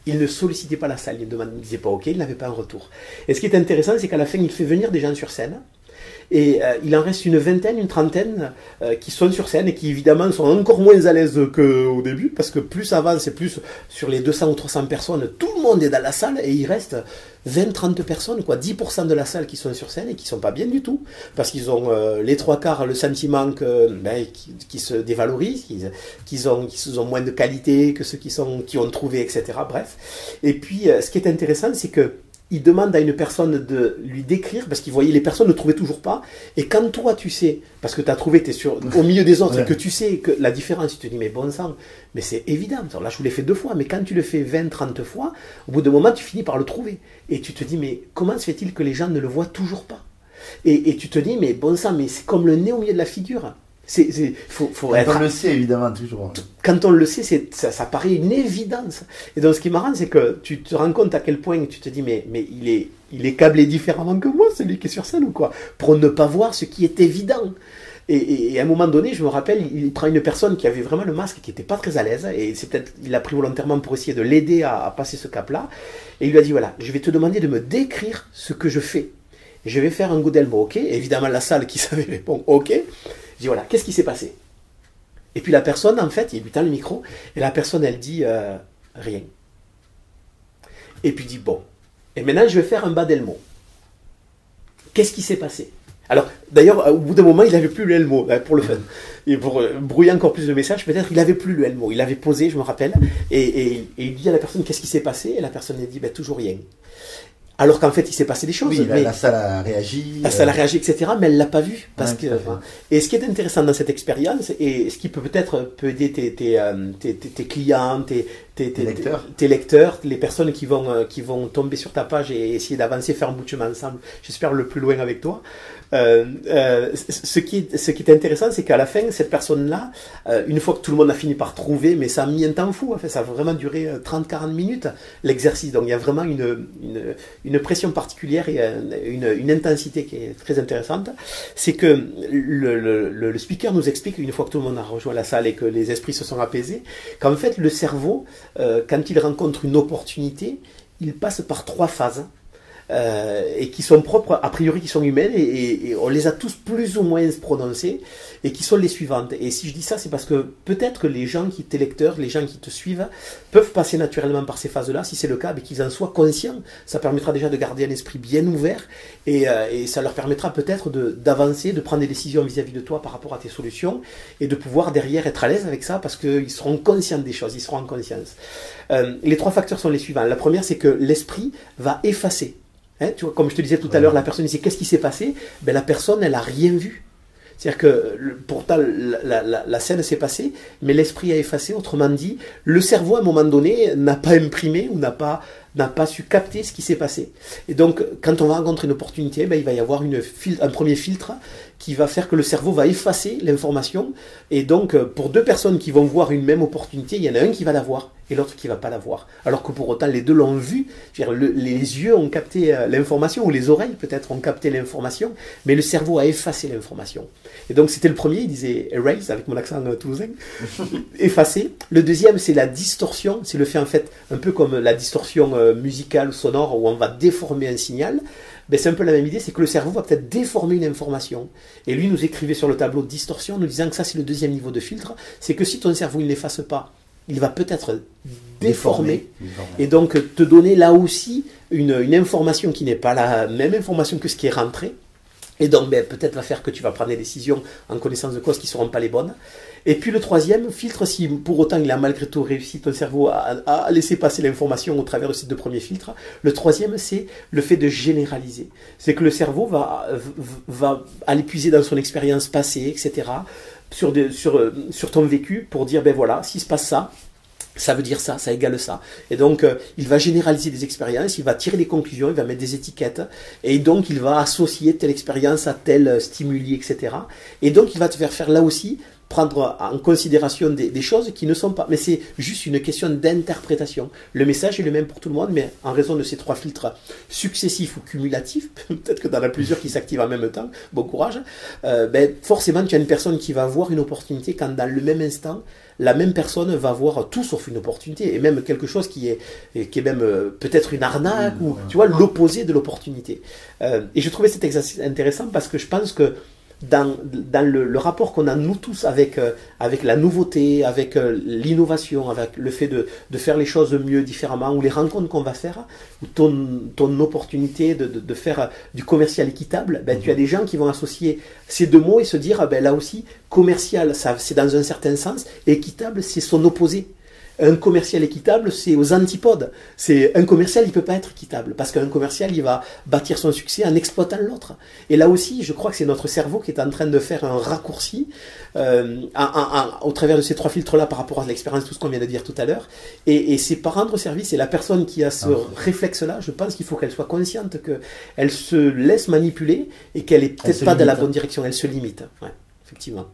Il ne sollicitait pas la salle, il ne disait pas OK, il n'avait pas un retour. Et ce qui est intéressant, c'est qu'à la fin, il fait venir des gens sur scène, et il en reste une vingtaine, une trentaine qui sont sur scène et qui évidemment sont encore moins à l'aise qu'au début, parce que plus ça avance et plus sur les 200 ou 300 personnes, tout le monde est dans la salle et il reste 20-30 personnes, 10% de la salle qui sont sur scène et qui sont pas bien du tout, parce qu'ils ont les trois quarts le sentiment qui se dévalorisent, qu'ils ont moins de qualité que ceux qui ont trouvé, etc. Bref. Et puis ce qui est intéressant, c'est que il demande à une personne de lui décrire, parce qu'il voyait les personnes ne trouvaient toujours pas, et quand toi tu sais, parce que tu as trouvé, tu es au milieu des autres, et que tu sais que la différence, tu te dis mais bon sang, mais c'est évident, là je vous l'ai fait 2 fois, mais quand tu le fais 20-30 fois, au bout d'un moment tu finis par le trouver, et tu te dis mais comment se fait-il que les gens ne le voient toujours pas, et tu te dis mais bon sang, mais c'est comme le nez au milieu de la figure. Faut être... On le sait évidemment toujours. Quand on le sait, ça paraît une évidence. Et donc ce qui est marrant, c'est que tu te rends compte à quel point tu te dis mais il est câblé différemment que moi, celui qui est sur scène ou quoi, pour ne pas voir ce qui est évident. Et à un moment donné, je me rappelle, il prend une personne qui avait vraiment le masque, qui n'était pas très à l'aise, et c'est peut-être il l'a pris volontairement pour essayer de l'aider à passer ce cap-là. Et il lui a dit voilà, je vais te demander de me décrire ce que je fais. Je vais faire un coup d'elmo, ok. Et évidemment la salle qui savait répondre ok. Je dis voilà, qu'est-ce qui s'est passé? Et puis la personne, en fait, il lui tend le micro, et la personne, elle dit rien. Et puis il dit bon, et maintenant je vais faire un bas d'elmo. Qu'est-ce qui s'est passé? Alors, d'ailleurs, au bout d'un moment, il n'avait plus le Elmo, pour le fun. Et pour brouiller encore plus le message, peut-être il n'avait plus le Elmo. Il avait posé, je me rappelle, et il dit à la personne qu'est-ce qui s'est passé, et la personne lui dit toujours rien. Alors qu'en fait, il s'est passé des choses. Oui, la salle a réagi. La salle a réagi, etc., mais elle ne l'a pas vu. Parce que, et ce qui est intéressant dans cette expérience, et ce qui peut aider tes clients, tes lecteurs, les personnes qui vont tomber sur ta page et essayer d'avancer, faire un bout de chemin ensemble, j'espère le plus loin avec toi. Ce qui est intéressant, c'est qu'à la fin, cette personne-là, une fois que tout le monde a fini par trouver, mais ça a mis un temps fou, en fait, ça a vraiment duré 30-40 minutes, l'exercice. Donc il y a vraiment une pression particulière et une intensité qui est très intéressante. C'est que le speaker nous explique, une fois que tout le monde a rejoint la salle et que les esprits se sont apaisés, qu'en fait le cerveau quand il rencontre une opportunité, il passe par 3 phases. Et qui sont propres, a priori qui sont humaines, et on les a tous plus ou moins prononcées, et qui sont les suivantes. Et si je dis ça, c'est parce que peut-être que les gens tes lecteurs, les gens qui te suivent, peuvent passer naturellement par ces phases-là. Si c'est le cas, qu'ils en soient conscients, ça permettra déjà de garder un esprit bien ouvert, et ça leur permettra peut-être d'avancer, de prendre des décisions vis-à-vis de toi par rapport à tes solutions, et de pouvoir derrière être à l'aise avec ça, parce qu'ils seront conscients des choses, ils seront en conscience. Les 3 facteurs sont les suivants. La première, c'est que l'esprit va effacer. Tu vois, comme je te disais tout à l'heure, la personne disait qu'est-ce qui s'est passé? Ben, la personne, elle n'a rien vu. C'est-à-dire que pourtant la scène s'est passée, mais l'esprit a effacé. Autrement dit, le cerveau à un moment donné n'a pas imprimé ou n'a pas su capter ce qui s'est passé. Et donc, quand on va rencontrer une opportunité, ben, il va y avoir un premier filtre qui va faire que le cerveau va effacer l'information. Et donc, pour 2 personnes qui vont voir une même opportunité, il y en a un qui va la voir et l'autre qui ne va pas la voir. Alors que pour autant, les deux l'ont vu. Les yeux ont capté l'information, ou les oreilles peut-être ont capté l'information, mais le cerveau a effacé l'information. Et donc, c'était le premier, il disait erase, avec mon accent toulousain, effacer. Le deuxième, c'est la distorsion. C'est le fait, en fait, un peu comme la distorsion musicale ou sonore, où on va déformer un signal. Ben, c'est un peu la même idée, c'est que le cerveau va peut-être déformer une information. Et lui nous écrivait sur le tableau distorsion, nous disant que ça c'est le deuxième niveau de filtre, c'est que si ton cerveau il ne l'efface pas, il va peut-être déformer, et donc te donner là aussi une information qui n'est pas la même information que ce qui est rentré. Et donc, ben, peut-être va faire que tu vas prendre des décisions en connaissance de cause qui ne seront pas les bonnes. Et puis le troisième filtre, si pour autant il a malgré tout réussi ton cerveau à laisser passer l'information au travers de ces 2 premiers filtres, le troisième, c'est le fait de généraliser. C'est que le cerveau va aller puiser dans son expérience passée, etc., sur ton vécu pour dire, ben voilà, s'il se passe ça veut dire ça, ça égale ça. Et donc, il va généraliser des expériences, il va tirer des conclusions, il va mettre des étiquettes, et donc il va associer telle expérience à tel stimuli, etc. Et donc, il va te faire là aussi prendre en considération des choses qui ne sont pas... Mais c'est juste une question d'interprétation. Le message est le même pour tout le monde, mais en raison de ces 3 filtres successifs ou cumulatifs, peut-être que tu en as plusieurs qui s'activent en même temps, bon courage, ben, forcément tu as une personne qui va voir une opportunité quand dans le même instant, la même personne va voir tout sauf une opportunité, et même quelque chose qui est même peut-être une arnaque, ou tu vois, l'opposé de l'opportunité. Et je trouvais cet exercice intéressant parce que je pense que dans le rapport qu'on a nous tous avec la nouveauté, avec l'innovation, avec le fait de faire les choses mieux, différemment, ou les rencontres qu'on va faire, ou ton opportunité de faire du commercial équitable, ben, tu as des gens qui vont associer ces 2 mots et se dire, ben, là aussi, commercial, ça, c'est dans un certain sens, et équitable, c'est son opposé. Un commercial équitable, c'est aux antipodes. Un commercial, il ne peut pas être équitable, parce qu'un commercial, il va bâtir son succès en exploitant l'autre. Et là aussi, je crois que c'est notre cerveau qui est en train de faire un raccourci au travers de ces 3 filtres-là par rapport à l'expérience, tout ce qu'on vient de dire tout à l'heure. Et c'est par rendre service, et la personne qui a ce réflexe-là, je pense qu'il faut qu'elle soit consciente qu'elle se laisse manipuler, et qu'elle n'est peut-être pas dans la bonne direction, elle se limite. Ouais, effectivement.